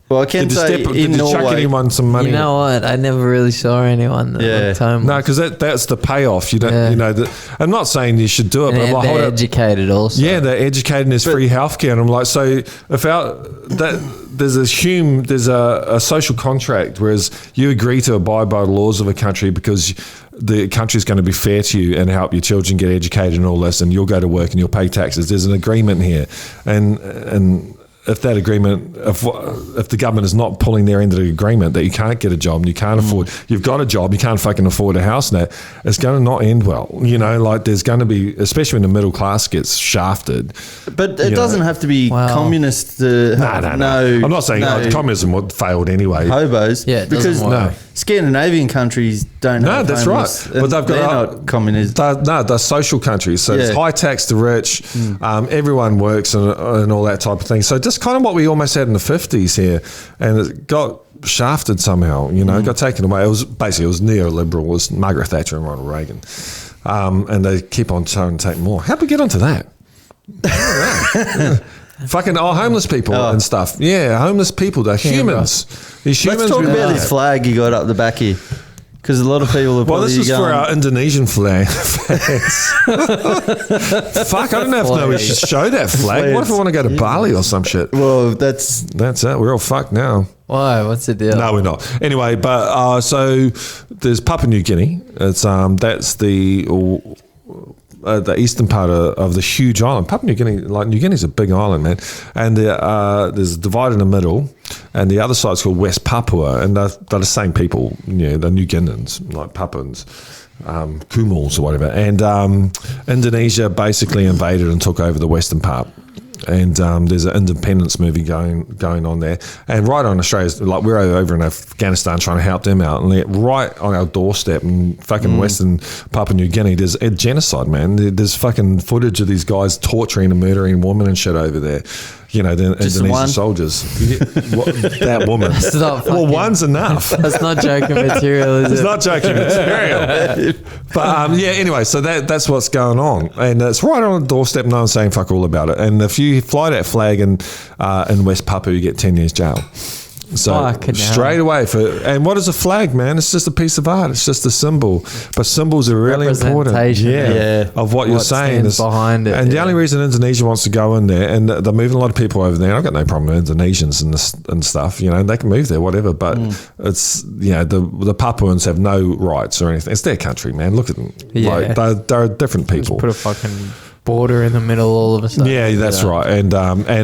Well, I can Did you, say did in you chuck Norway. anyone some money? You know what? I never really saw anyone that Yeah. looked homeless. No, because that's the payoff. You don't, Yeah. you know. I'm not saying you should do it, but I'm And like, they're hold it. educated also. Yeah, they're educated and there's free healthcare, and I'm like, so if there's a social contract, whereas you agree to abide by the laws of a country because the country's going to be fair to you and help your children get educated and all this, and you'll go to work and you'll pay taxes. There's an agreement here, and if that agreement, if the government is not pulling their end of the agreement that you can't get a job and you can't afford, you've got a job, you can't fucking afford a house now, it's going to not end well. You know, like there's going to be, especially when the middle class gets shafted. But it you doesn't know. have to be Wow. communist to have No. I'm not saying communism failed anyway. hobos. Yeah, it doesn't because work. No. Scandinavian countries don't No, have that's homeless, right. But and they've got they're not communist. They're social countries, so it's Yeah. high tax to rich. Everyone works and all that type of thing. So just kind of what we almost had in the 50s here, and it got shafted somehow. You know, it got taken away. It was neoliberal. It was Margaret Thatcher and Ronald Reagan, and they keep on trying to take more. How did we get onto that? Fucking homeless people and stuff. Yeah, homeless people. They're humans. These humans. Let's talk we about love. this flag you got up the back here, because a lot of people are Well, probably this is for going, our Indonesian flag fans. Fuck, I don't know if we should show that flag. What if we want to go to Bali or some shit? well, that's That's it. We're all fucked now. Why? What's the deal? No, we're not. Anyway, but so there's Papua New Guinea. It's that's the eastern part of the huge island. Papua New Guinea, like New Guinea's a big island, man. And there's a divide in the middle, and the other side's called West Papua, and they're the same people. You know, they're New Guineans, like Papuans, Kumals or whatever. And Indonesia basically invaded and took over the western part. And there's an independence movie going on there, and right on Australia's, like we're over in Afghanistan trying to help them out, and right on our doorstep in fucking Western Papua New Guinea, there's a genocide, man. There's fucking footage of these guys torturing and murdering women and shit over there. You know, the Just Indonesian one? soldiers. That woman. That's not Well, fucking- one's enough. That's not joking material, is It's it? not joking material. But yeah, anyway, so that's what's going on. And it's right on the doorstep, no one's saying fuck all about it. And if you fly that flag in West Papua, you get 10 years jail. So Fucking hell. straight away and what is a flag, man? It's just a piece of art. It's just a symbol. But symbols are really important. Representation, yeah. Of what you're saying. stands behind it, And the yeah. only reason Indonesia wants to go in there, and they're moving a lot of people over there. I've got no problem with Indonesians and stuff. You know, they can move there, whatever. But it's, you know, the Papuans have no rights or anything. It's their country, man. Look at them. Yeah. Like, they're different people. Put a fucking border in the middle all of a sudden. Yeah, that's right, and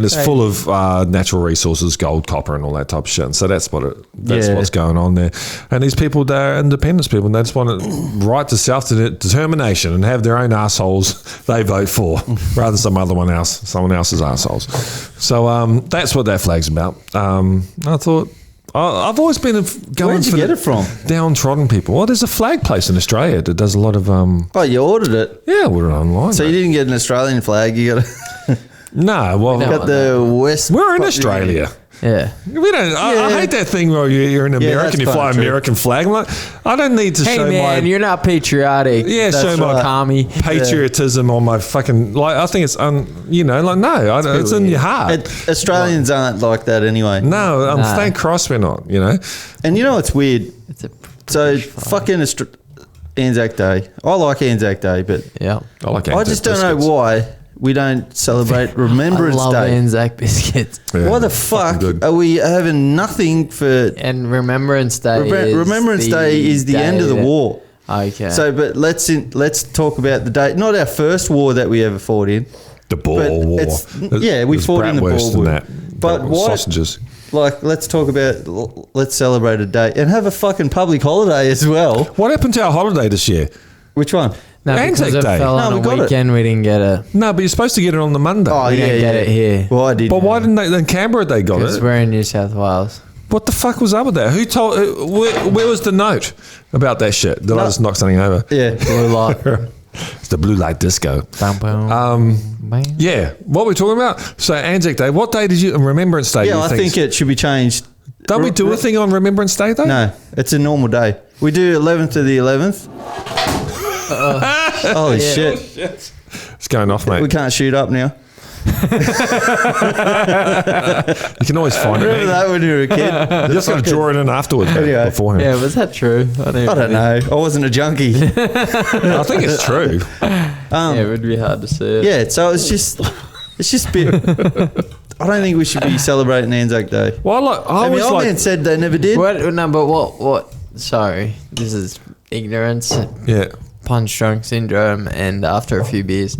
it's full of natural resources, gold, copper, and all that type of shit. And so that's Yeah. what's going on there. And these people, they're independence people, and they just want to right to self determination and have their own assholes they vote for, rather than someone else's assholes. So that's what that flag's about. I thought. I've always been going Where'd you for get the it from? downtrodden people. Well, there's a flag place in Australia that does a lot of Oh, you ordered it, yeah, we're online. so mate. you didn't get an Australian flag. You got no, well, No. got the West. we're in Papua- Australia. Yeah. We don't. I hate that thing where you're an American, you that's fly kinda true. American flag. I'm like, I don't need to Hey show man, my you're not patriotic. Yeah, That's show my right. Commie. patriotism on my fucking like. I think it's it's in your heart. Australians aren't like that anyway. No, Nah. thank Christ we're not. You know, And you know what's weird? It's a So British flag. fucking Anzac Day. I like Anzac Day, but Yeah. I like. I just don't know why we don't celebrate Remembrance I love Day. Anzac biscuits. Yeah, Why the fucking fuck good. are we having nothing for And Remembrance Day is Remembrance the Day is the end of the day war. Okay. So, but let's talk about the day. Not our first war that we ever fought in. The Boer But War. we There's fought in the Boer bratwurst War. and that. But Bratwurst what? sausages? Like, let's talk about. Let's celebrate a day and have a fucking public holiday as well. What happened to our holiday this year? Which one? no, because Anzac it Day. fell No, on we a got it. weekend, we didn't get it. No, but you're supposed to get it on the Monday. Oh, We didn't get it here. Well, I did. But why didn't they? In Canberra they got Because it. we're in New South Wales. What the fuck was up with that? Who told? Where was the note about that shit? Did I just knock something over? Yeah. Blue light. It's the blue light disco. Bam, bam. Bam. Yeah, what were we talking about? So Anzac Day. What day did you? Remembrance Day. Yeah, you I think it should be changed. Don't we do a thing on Remembrance Day though? No, it's a normal day. We do 11th to the 11th. Holy shit. It's going off, mate. We can't shoot up now. You can always find Remember it. that when you were a kid? You just got to draw it in afterwards, mate, Anyway. beforehand. Yeah, was that true? I don't know. I wasn't a junkie. I think it's true. Yeah, it would be hard to see it. Yeah, so it's just a bit. I don't think we should be celebrating Anzac Day. Well, I And the was old like, man said they never did. What? No, but what? Sorry, this is ignorance, yeah. punch drunk syndrome, and after a few beers.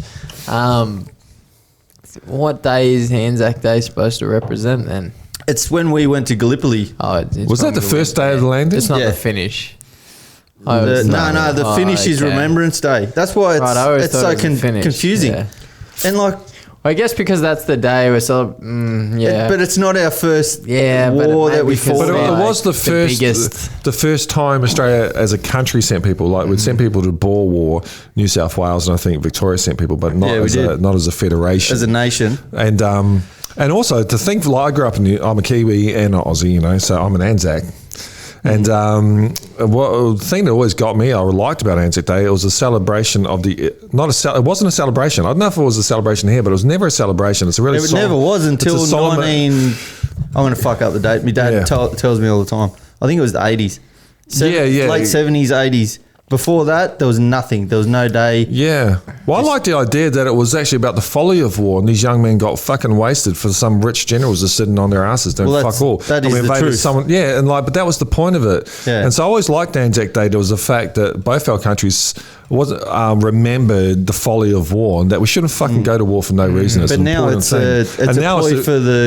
What day is Anzac Day supposed to represent then? It's when we went to Gallipoli. Oh, it's Was that when the we first went day of the there. landing? It's not Yeah. the finish. Oh, it's No, not. the Oh, finish is okay. Remembrance Day. That's why it's, Right, I always it's thought so it was the finish. confusing. Yeah. And like, I guess because that's the day we're yeah. but it's not our first Yeah, but war it may that we because fought. But they're it in. like was the biggest. the first time Australia as a country sent people. Like we'd send people to the Boer War, New South Wales, and I think Victoria sent people, but not Yeah, we as did. not as a federation. As a nation. And also to think, like I grew up I'm a Kiwi and an Aussie, you know, so I'm an Anzac. And what the thing that always got me, I liked about Anzac Day, it was a celebration of it wasn't a celebration. I don't know if it was a celebration here, but it was never a celebration. It's a really It never was until it's a solemn- 19. I'm going to fuck up the date. My dad Yeah. tells me all the time. I think it was the 80s. Yeah. Late 70s, 80s. Before that, there was nothing. There was no day. Yeah. Well, I like the idea that it was actually about the folly of war, and these young men got fucking wasted for some rich generals just sitting on their asses doing Well, fuck all. that And is we the invaded truth. Someone, but that was the point of it. Yeah. And so I always liked Anzac Day. There was the fact that both our countries remembered the folly of war, and that we shouldn't fucking go to war for no reason. It's But an now important it's thing. a And ploy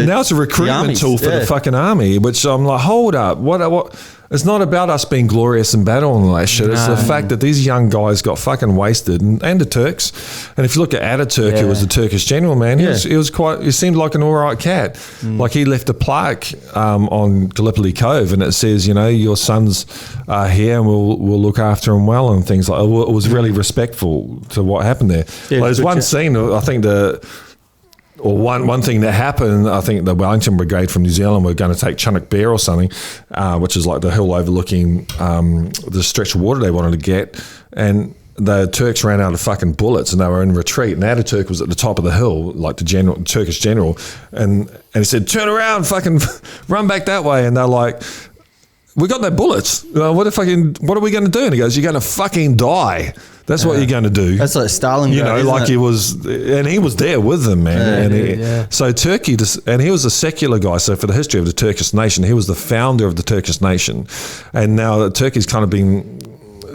now it's a recruitment armies. tool for Yeah. the fucking army. Which I'm like, hold up, what? It's not about us being glorious in battle and all that shit. It's the fact that these young guys got fucking wasted, and the Turks. And if you look at Ataturk, who was the Turkish general, man, he seemed like an all right cat. Like he left a plaque on Gallipoli Cove, and it says, you know, your sons are here, and we'll look after them well, and things like. It was really respectful to what happened there. Yeah, There's good one chat. scene, I think one thing that happened, I think the Wellington Brigade from New Zealand were going to take Chunuk Bair or something, which is like the hill overlooking the stretch of water they wanted to get, and the Turks ran out of fucking bullets and they were in retreat, and Ataturk was at the top of the hill, like the Turkish general, and he said, turn around, fucking run back that way, and they're like, we got no bullets. What are we going to do? And he goes, you're going to fucking die. That's what you're going to do. That's like Stalingrad. You know, isn't like it? he was, and he was there with them, man. So Turkey, and he was a secular guy. So for the history of the Turkish nation, he was the founder of the Turkish nation, and now Turkey's kind of been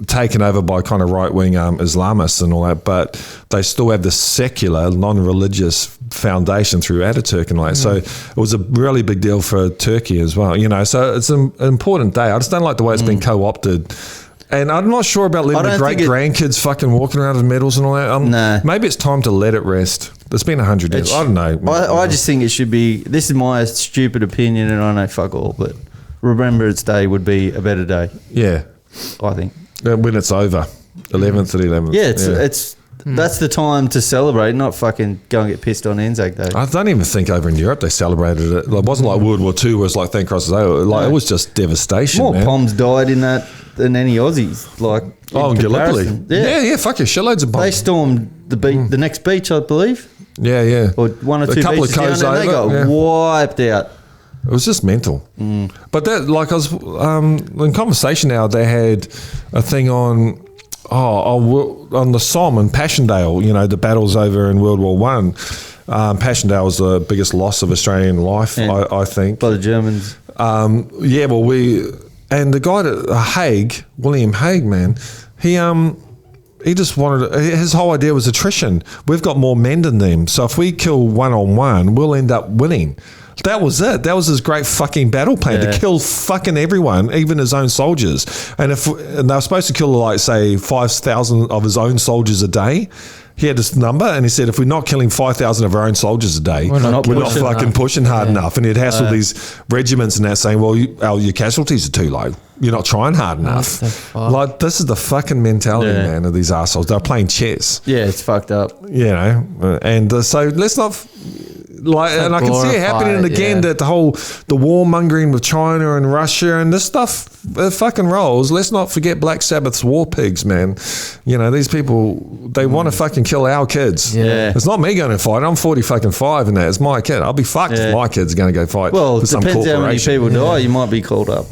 taken over by kind of right-wing Islamists and all that, but they still have the secular, non-religious foundation through Ataturk and all that. So it was a really big deal for Turkey as well. You know, so it's an important day. I just don't like the way it's been co-opted. And I'm not sure about letting the great grandkids fucking walking around with medals and all that. Nah. Maybe it's time to let it rest. It's been 100 years. I don't know. I just think it should be. This is my stupid opinion, and I know fuck all, but Remembrance Day would be a better day. Yeah. I think. When it's over. 11th to the 11th. Yeah, it's That's the time to celebrate, not fucking go and get pissed on Anzac Day. I don't even think over in Europe they celebrated it. It wasn't like World War II where it's like thank Christ it's over. Like, it was just devastation, More man. Poms died in that than any Aussies. Like, In Gallipoli. comparison. Yeah, fuck yeah, shitloads of bombs. They stormed the next beach, I believe, Yeah. or one or A two couple of beaches down coves there, and they got over, yeah. wiped out. It was just mental. But that, like, I was in conversation now. They had a thing on the Somme and Passchendaele. You know, the battles over in World War One. Passchendaele was the biggest loss of Australian life, Yeah. I think. By the Germans. And the guy at Hague, William Hague, man, he just wanted. His whole idea was attrition. We've got more men than them, so if we kill 1-on-1, we'll end up winning. That was it. That was his great fucking battle plan to kill fucking everyone, even his own soldiers. And they were supposed to kill, like, say, 5,000 of his own soldiers a day. He had this number, and he said, if we're not killing 5,000 of our own soldiers a day, we're not fucking pushing hard enough. And he'd hassle these regiments and that, saying, well, your casualties are too low. You're not trying hard enough. Like, this is the fucking mentality, man, of these assholes. They're playing chess. Yeah, it's fucked up. You know, and so let's not... and I can see it happening again, that the warmongering with China and Russia and this stuff fucking rolls. Let's not forget Black Sabbath's war pigs, man. You know, these people, they want to fucking kill our kids. Yeah. It's not me going to fight. I'm 45 and that. It's my kid. I'll be fucked if my kid's going to go fight Well, for it some depends how many corporation. people die. You might be called up.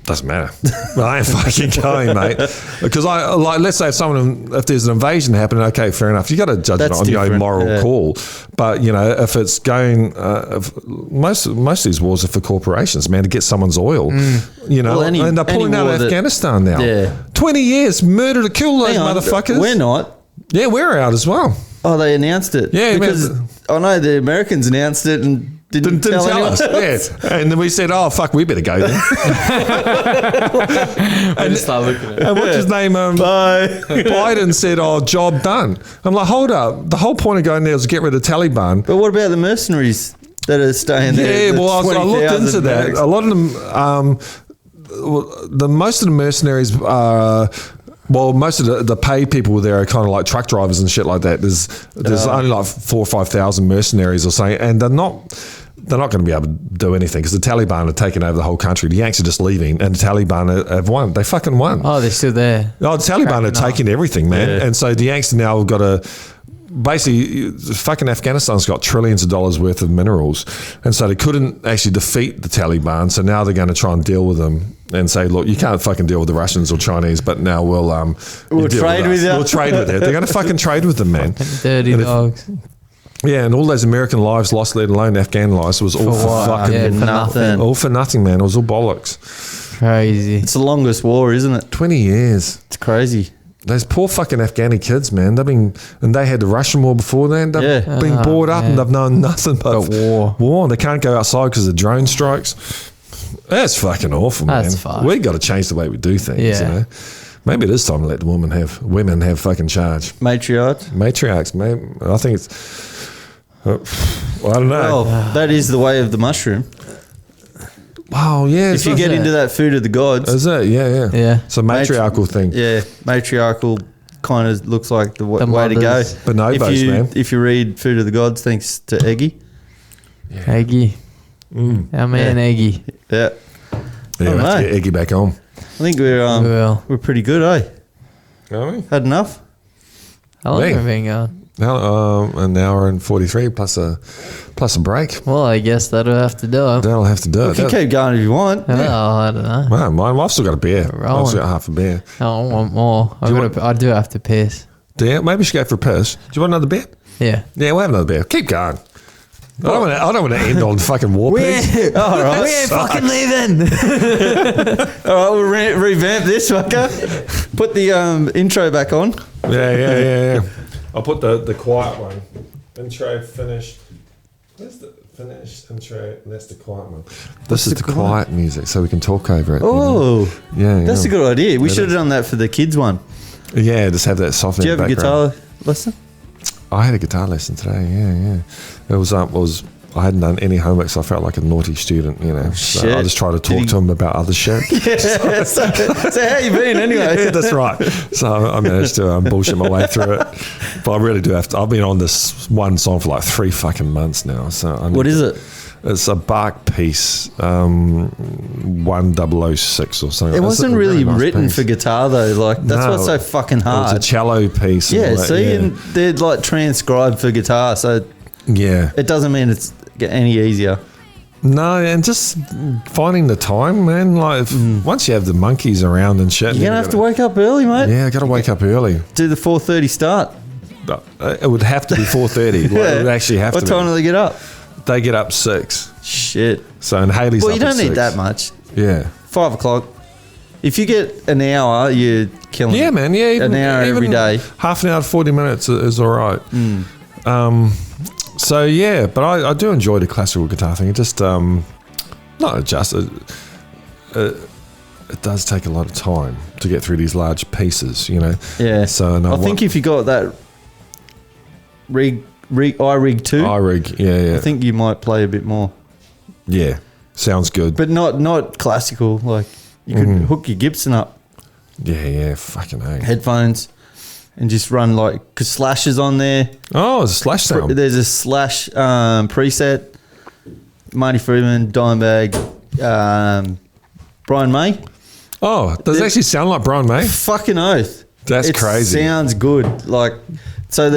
Doesn't matter. I ain't fucking going, mate. Because let's say if there's an invasion happening, okay, fair enough. You got to judge it on your own moral call. But you know, if it's going, most of these wars are for corporations, man, to get someone's oil. You know, and they're pulling out of Afghanistan now. Yeah. 20 years, murder to kill those motherfuckers. We're not. Yeah, we're out as well. Oh, they announced it. Yeah, because I know the Americans announced it and didn't tell anyone us. else. Yeah. And then we said, oh, fuck, we better go then. And start looking at it. And what's his name? Bye. Biden said, oh, job done. I'm like, hold up. The whole point of going there is to get rid of the Taliban. But what about the mercenaries that are staying there? Yeah, well, I looked into that. barracks? A lot of them, most of the mercenaries are... most of the paid people there are kind of like truck drivers and shit like that. There's only like 4,000 or 5,000 mercenaries or something, and they're not going to be able to do anything because the Taliban are taking over the whole country. The Yanks are just leaving, and the Taliban have won. They fucking won. Oh, they're still there. Oh, the Taliban are taking everything, man. Yeah. And so the Yanks now have got to... Basically, fucking Afghanistan's got trillions of dollars worth of minerals, and so they couldn't actually defeat the Taliban. So now they're going to try and deal with them and say, look, you can't fucking deal with the Russians or Chinese, but now we'll trade with you. We'll trade with it. They're going to fucking trade with them, man. Dirty dogs. Yeah, and all those American lives lost, let alone Afghan lives, was all for what? fucking Yeah, for nothing. all for nothing, man. It was all bollocks. Crazy. It's the longest war, isn't it? 20 years. It's crazy. Those poor fucking Afghani kids, man. They had the Russian war before then. They've been brought up and they've known nothing but war. They can't go outside because of drone strikes. That's fucking awful, man. That's fucked. We got to change the way we do things. Yeah. You know? Maybe it is time to let the women have fucking charge. Matriarchs, man. I think it's. I don't know. Well, that is the way of the mushroom. Wow, yeah. If you get into that food of the gods. Is it? Yeah. Yeah. It's a matriarchal thing. Yeah, matriarchal kind of looks like the way to go. mothers. Bonobos, man. If you read Food of the Gods, thanks to Eggy. Eggy. Our man Eggy. Yeah. Yeah, Oh, we have to no. get Eggy back on. I think we're pretty good, eh? Are we? Had enough? How long Me? have we been going? Now, an hour and 43 plus a break. Well, I guess that'll have to do it. That'll have to do You it. can keep going if you want. Oh, I don't know. Wow, mine. I've still got a beer. Rolling. I've still got half a beer. I want more. I do have to piss. Do you? Maybe we should go for a piss. Do you want another beer? Yeah. Yeah, we'll have another beer. Keep going. I don't want to end on fucking war pigs. All right. We ain't fucking leaving. All right, we'll revamp this fucker. Put the intro back on. Yeah. I'll put the quiet one. Intro finished. Where's the finished intro? And that's the quiet one. This is the quiet music, so we can talk over it. Oh, Yeah. that's a good idea. We should have done that for the kids one. Yeah, just have that softening. Do you have a background. guitar lesson? I had a guitar lesson today. Yeah. It was I hadn't done any homework, so I felt like a naughty student, you know. So Shit. I just tried to talk to him about other shit. Yeah, so how you been anyway? Yeah, that's right. So I managed to bullshit my way through it. But I really do have to. I've been on this one song for like 3 fucking months now. So What is it? It's a bark piece, 1006 or something. It It's wasn't a really very nice written piece. for guitar though. Like that's No, what's so fucking hard. It's a cello piece. and Yeah, all that, see, yeah. and they're like transcribed for guitar, so Yeah. it doesn't mean it's any easier. No, and just finding the time, man. Like, once you have the monkeys around and shit. You're gonna have to wake up early, mate. Yeah, I got to wake up early. Do the 4:30 start. It would have to be 4:30. Like, it would actually have What to time be. do they get up? They get up 6. Shit. So, and Haley's Well, up you don't at need 6. that much. Yeah. 5 o'clock. If you get an hour, you're killing Yeah, it. man. Yeah, An hour every day. Half an hour, 40 minutes is all right. So yeah, but I do enjoy the classical guitar thing. It just not just it does take a lot of time to get through these large pieces, you know. Yeah. So and I think if you got that iRig 2, iRig, yeah, I think you might play a bit more. yeah, sounds good. But not classical. Like you could hook your Gibson up, Yeah, fucking hell. headphones, and just run like, because Slash is on there. Oh, it's a Slash sound. There's a Slash preset. Marty Friedman, Dimebag, Brian May. Oh, does it actually sound like Brian May? Fucking oath. That's crazy. Sounds good. Like, so I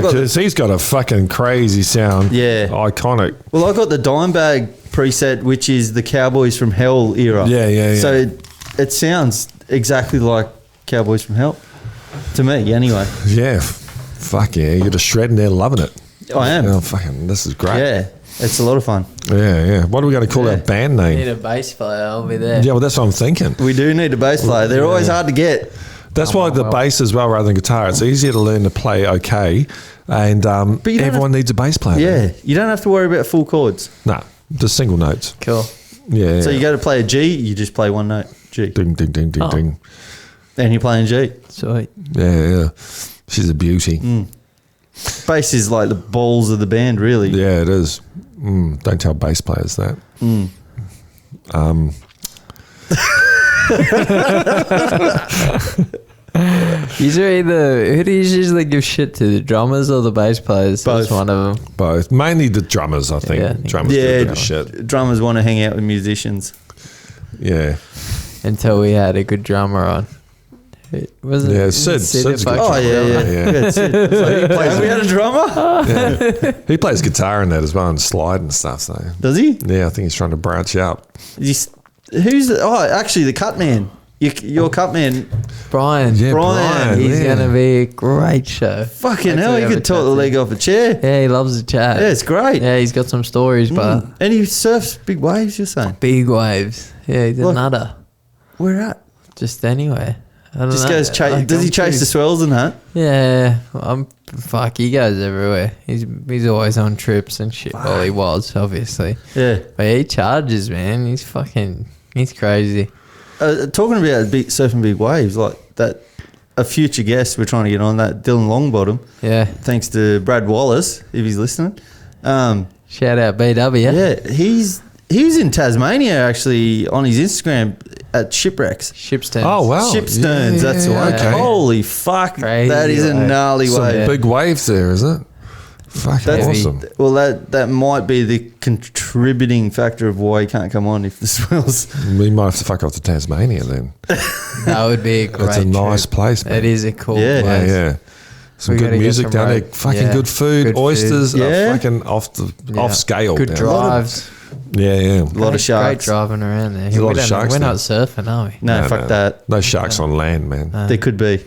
got Because he's got a fucking crazy sound. Yeah. Iconic. Well, I got the Dimebag preset, which is the Cowboys from Hell era. Yeah. So it sounds exactly like Cowboys from Hell to me, anyway. Yeah. Fuck yeah. You're just shredding there, loving it. I am. Oh, fucking, this is great. Yeah, it's a lot of fun. Yeah. What are we going to call Yeah. our band name? Need a bass player. I'll be there. Yeah, well, that's what I'm thinking. We do need a bass player. They're always hard to get. That's why the bass as well, rather than guitar. It's easier to learn to play okay, and you don't everyone needs a bass player. Yeah, you don't have to worry about full chords. No, just single notes. Cool. Yeah. So you go to play a G, you just play one note, G. ding, ding, ding, ding, Oh. ding. And you're playing G. Sweet. Yeah. She's a beauty. Bass is like the balls of the band, really. Yeah, it is. Don't tell bass players that. Who do you usually give shit to? The drummers or the bass players? That's Both. one of them. Both. Mainly the drummers, I think. Yeah, I think- Drummers do a Yeah, bit of shit. drummers want to hang out with musicians. Yeah. Until we had a good drummer on. Was it? Yeah, Sid's good. fucking Oh, yeah. Yeah. That's it. It's like, have we had a drummer? Yeah. He plays guitar in that as well and slide and stuff. So Does he? yeah, I think he's trying to branch out. Who's the, actually the cut man. Your cut man. Brian. Yeah, Brian, He's yeah. going to be a great show. Fucking Hopefully hell, he have a could talk chat the to leg him. off a chair. Yeah, he loves to chat. Yeah, it's great. Yeah, he's got some stories, but And he surfs big waves, you're saying? big waves. Yeah, he's a Look. nutter. Where at? Just anywhere. I don't Just know. goes Like, does he I'm chase pretty- the swells and that? Yeah, fuck. He goes everywhere. He's always on trips and shit. Well, he was obviously, Yeah. but he charges, man. He's crazy. Talking about surfing big waves, like that, a future guest we're trying to get on, that Dylan Longbottom, Yeah. thanks to Brad Wallace, if he's listening. Shout out BW. Yeah, he was in Tasmania actually on his Instagram at Shipwrecks. Shipstone. Oh, wow. Shipstones, that's the one. okay. Holy fuck, Crazy that is a wave. gnarly Some wave. big waves there, is it? Fucking That's awesome. Well, that might be the contributing factor of why he can't come on if the swells. We might have to fuck off to Tasmania then. That would be a great. It's a nice trip. place, man. It is a cool Yeah. place. Yeah. Some We good gotta get music some down there. road- Fucking yeah. good food. Good food. Oysters Yeah. are fucking off Yeah. scale. Good down drives. there. Yeah. A lot of Great sharks. driving around there. There's a lot of We don't- sharks We're there. not surfing, are we? No, fuck that. No sharks on land, man. There could be.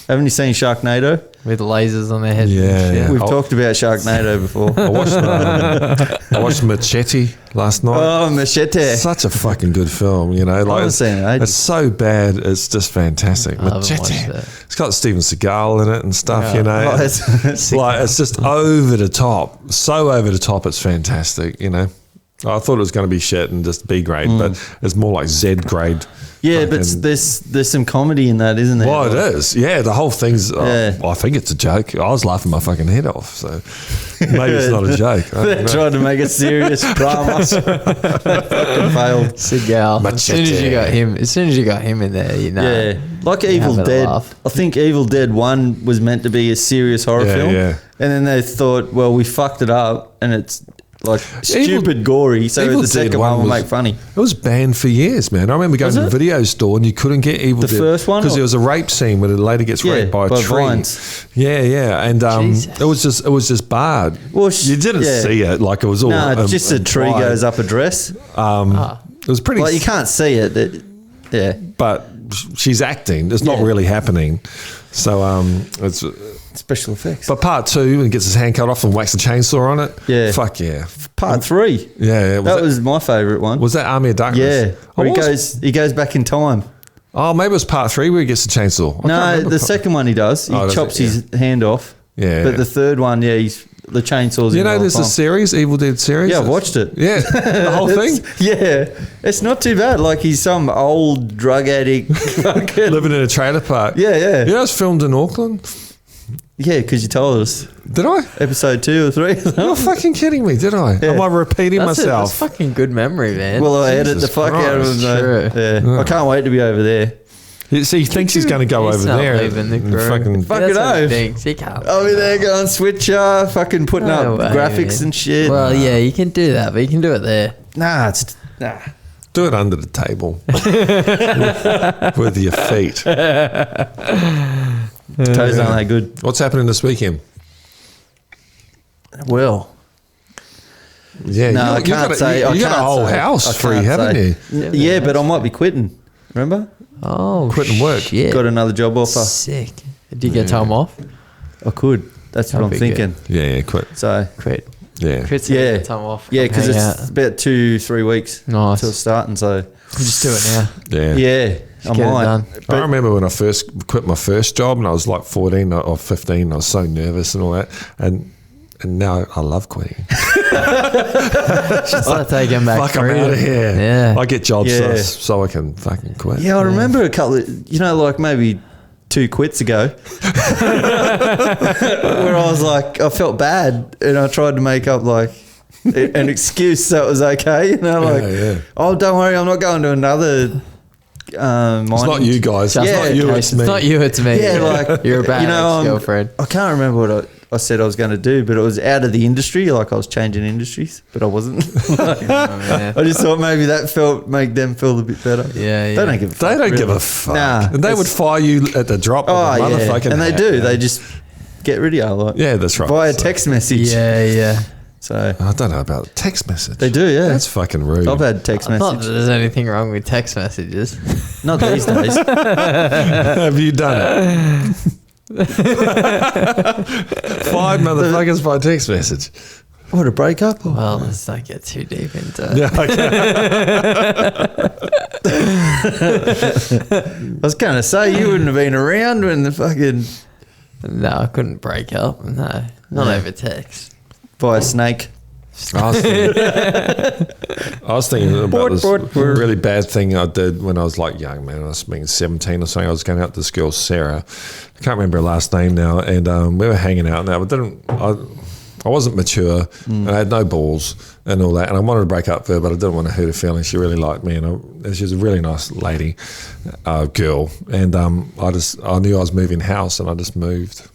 Haven't you seen Sharknado? With lasers on their heads. Yeah, and shit. yeah. We've Oh. talked about Sharknado before. I watched Machete last night. Oh, Machete. Such a fucking good film, you know. Like haven't seen it in ages. it's so bad, it's just fantastic. I haven't Machete. watched that. It's got Steven Seagal in it and stuff, Yeah. you know. Oh, it's- It's like it's just over the top, so over the top. It's fantastic, you know. I thought it was going to be shit and just B grade, but it's more like Z grade. Yeah, but fucking- there's some comedy in that, isn't there? Well, it is. Yeah, the whole thing's. Yeah. I think it's a joke. I was laughing my fucking head off. So maybe it's not a joke. I They don't know. tried to make it serious drama. Fucking failed. Seagal. As soon as you got him in there, you know. Yeah, like You Evil have a Dead. laugh. I think Evil Dead 1 was meant to be a serious horror Yeah, film. yeah. And then they thought, well, we fucked it up and it's like stupid gory, so Evil the Dead second one will was- make funny. It was banned for years, man. I remember going Was to the it? video store and you couldn't get Evil The Dead. first one, because or- there was a rape scene where the lady gets Yeah, raped by a by tree. vines. Yeah, yeah, and Jesus. it was just barred. Well, you didn't yeah. see it like it was all. No, just a tree implied. goes up a dress. It was pretty. Like you can't see it. Yeah, but she's acting. It's not Yeah. really happening. So it's. special effects. But part 2, and gets his hand cut off and whacks the chainsaw on it. Yeah. Fuck yeah. Part 3. Yeah, That was my favourite one. Was that Army of Darkness? Yeah, where Oh, he goes back in time. Oh, maybe it was part 3 where he gets the chainsaw. I can't No, remember. the second one he does. He Oh, does chops it? his hand off. Yeah. But the third one, he's the chainsaw's. You in know, the there's whole a time. series, Evil Dead series. Yeah, I've watched it. Yeah, the whole thing. Yeah, it's not too bad. Like he's some old drug addict. fucking- Living in a trailer park. Yeah, yeah. You know, it was filmed in Auckland. Yeah, because you told us Did I? episode 2 or 3. You're fucking kidding me, did I? Yeah. Am I repeating That's myself? fucking good memory, man. Well, I edit the Jesus fuck out of Christ. him. Though. True. Yeah. I can't wait to be over there. See, he thinks he's going to go He's over not there. leaving the and crew. fucking, Fuck That's it what he off. thinks. He can't. I'll be there going switcher, fucking putting No up way, graphics man. and shit. Well, yeah, you can do that, but you can do it there. Nah. do it under the table with your feet. Toes aren't that good. What's happening this weekend? Well, Yeah, no, I you can't got say. You got a whole house I free, can't haven't say. you? Yeah, but I might be quitting. Remember? Oh, Quitting work. Shit. Got another job offer. Sick. Did you get time off? I could. That's what I'm That'd be thinking. Yeah, quit. So, Quit. Yeah. Quit. Yeah. Get time off. yeah, Come because hang it's out. about 2-3 weeks Nice. till starting. So, Just do it now. Yeah. yeah, I get it might. done. I remember when I first quit my first job and I was like 14 or 15. I was so nervous and all that. And now I love quitting. Just start taking back. Fuck, I'm freedom. out of here. Yeah. I get jobs Yeah. so I can fucking quit. Yeah, I remember a couple of, like maybe 2 quits ago, where I was like, I felt bad and I tried to make up like an excuse so it was okay. Like, yeah. oh, don't worry, I'm not going to another. It's not you guys. Just It's Yeah. not you. It's me. It's not you. It's me. Yeah, like You're a bad ex-girlfriend. I can't remember what I said I was going to do, but it was out of the industry. Like I was changing industries, but I wasn't. Oh, man. I just thought maybe that make them feel a bit better. Yeah, They yeah. don't give a fuck. They don't give really. a fuck. Nah, and they would it's- fire you at the drop Oh, of a yeah. motherfucking And they hat, do. man. They just get rid of you. Like, Yeah, that's right. via So- text message. Yeah, yeah. So I don't know about text message. they do, yeah. That's fucking rude. I've had text Not that message. there's anything wrong with text messages. Not these days. Have you done it? 5 motherfuckers by text message. What, a breakup? Or? Well, let's not get too deep into it. Yeah, okay. I was going to say, you wouldn't have been around when the fucking No, I couldn't break up. No, not No. over text. by a snake. I was thinking about this really bad thing I did when I was like young, man. I was being 17 or something. I was going out with this girl, Sarah. I can't remember her last name now. And we were hanging out now, but I wasn't mature and I had no balls and all that. And I wanted to break up with her, but I didn't want to hurt her feelings. She really liked me and she was a really nice lady, girl. And I knew I was moving house and I just moved.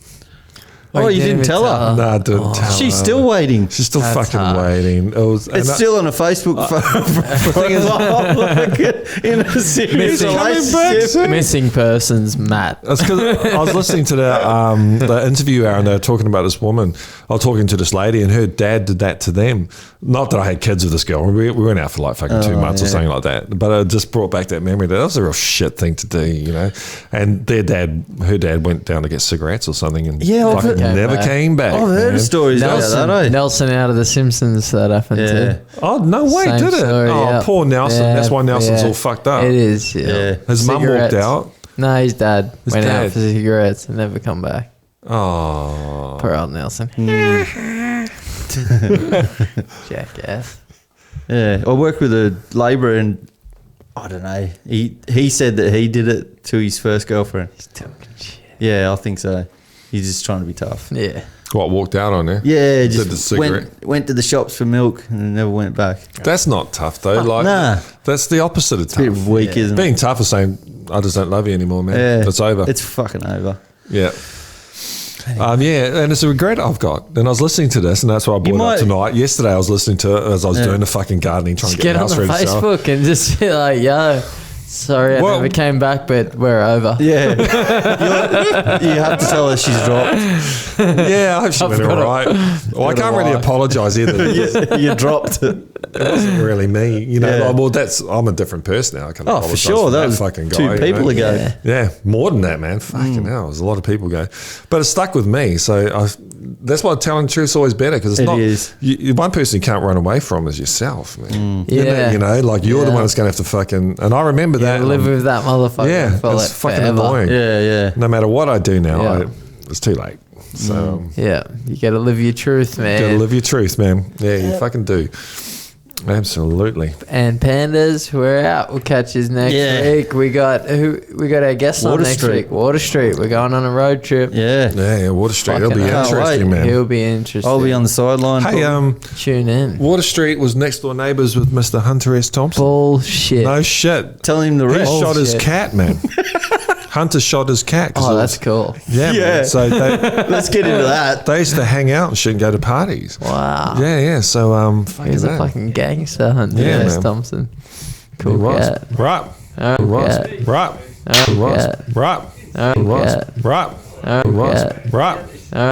Oh, you didn't tell her? No, I didn't tell her. She's still waiting. She's still That's fucking harsh. waiting. It's still on a Facebook in a serious relationship. Missing persons, Matt. That's because I was listening to the interview hour and they were talking about this woman. I was talking to this lady and her dad did that to them. Not that I had kids with this girl. We went out for like fucking 2 months or something like that. But it just brought back that memory that was a real shit thing to do, you know. And her dad went down to get cigarettes or something and Yeah, I've fucking heard- never came back. I've heard man. stories about Nelson, that, eh? Nelson out of The Simpsons that happened Yeah. to. Oh, no way, Same did it? story, Oh, yeah. poor Nelson. Yeah, That's why Nelson's yeah. all fucked up. It is, yeah. Yeah. His mum walked Cigarettes. out. No, his dad His went dad. out for cigarettes and never come back. Oh. Poor old Nelson. Jackass. Yeah, I work with a labourer, and I don't know. He said that he did it to his first girlfriend. He's talking shit. Yeah, I think so. He's just trying to be tough. Yeah. What, walked out on there? Yeah, Did the just cigarette? went to the shops for milk and never went back. That's not tough though. Like, nah. that's the opposite of It's a bit tough. weak, isn't it? Being tough is saying, I just don't love you anymore, man. Yeah, It's over. It's fucking over. Yeah. Yeah, and it's a regret I've got. And I was listening to this, and that's why I brought it up tonight. Yesterday, I was listening to it as I was doing the fucking gardening, trying Just to get get the on house the ready to sell. Facebook and just be like, yo, sorry I Well- never came back, but we're over. Yeah. you have to tell her she's dropped. Yeah, I hope she went all right. Well, I can't really apologise either. You dropped it. It wasn't really me, you know. Yeah. Like, well, I'm a different person now. I can Oh, apologise for sure. for That was fucking guy. 2 you people know? ago. Yeah. Yeah, more than that, man. Fucking hell, there's a lot of people go, but it stuck with me. So that's why telling the truth's always better, because it's It not. is. One person you can't run away from is yourself, man. Yeah. You know, like you're the Yeah. one that's going to have to fucking. And I remember You that. live with that motherfucker yeah, for it's like fucking forever. annoying. Yeah, yeah. No matter what I do now, Yeah. it's too late. So Yeah, you got to live your truth, man. gotta live your truth, man. Yeah, you fucking do. Absolutely. And Pandas, we're out. We'll catch you next Yeah. week. We got our guest on Water next Street. week. Water Street. We're going on a road trip. Yeah. Yeah, Water Street. It'll be Fucking hell. interesting, Can't wait. man. He'll be interesting. I'll be on the sideline. Hey, Tune in. Water Street was next door neighbours with Mr. Hunter S. Thompson. Bullshit. No shit. Tell him the He rest. shot his shit. cat, man. Hunter shot his cat. 'cause Oh, it that's was- cool. Yeah, Yeah. man. So Let's get into that. they used to hang out and shit and go to parties. Wow. Yeah, yeah. So, fucking He's a that. fucking gangster, Hunter Yeah, S. man. Thompson. He Cool was. cat. Right. Oh, He was. cat. Right. Oh, He was. cat. Right. Oh, He was. cat. Right. Oh, He was. cat. Right. Oh,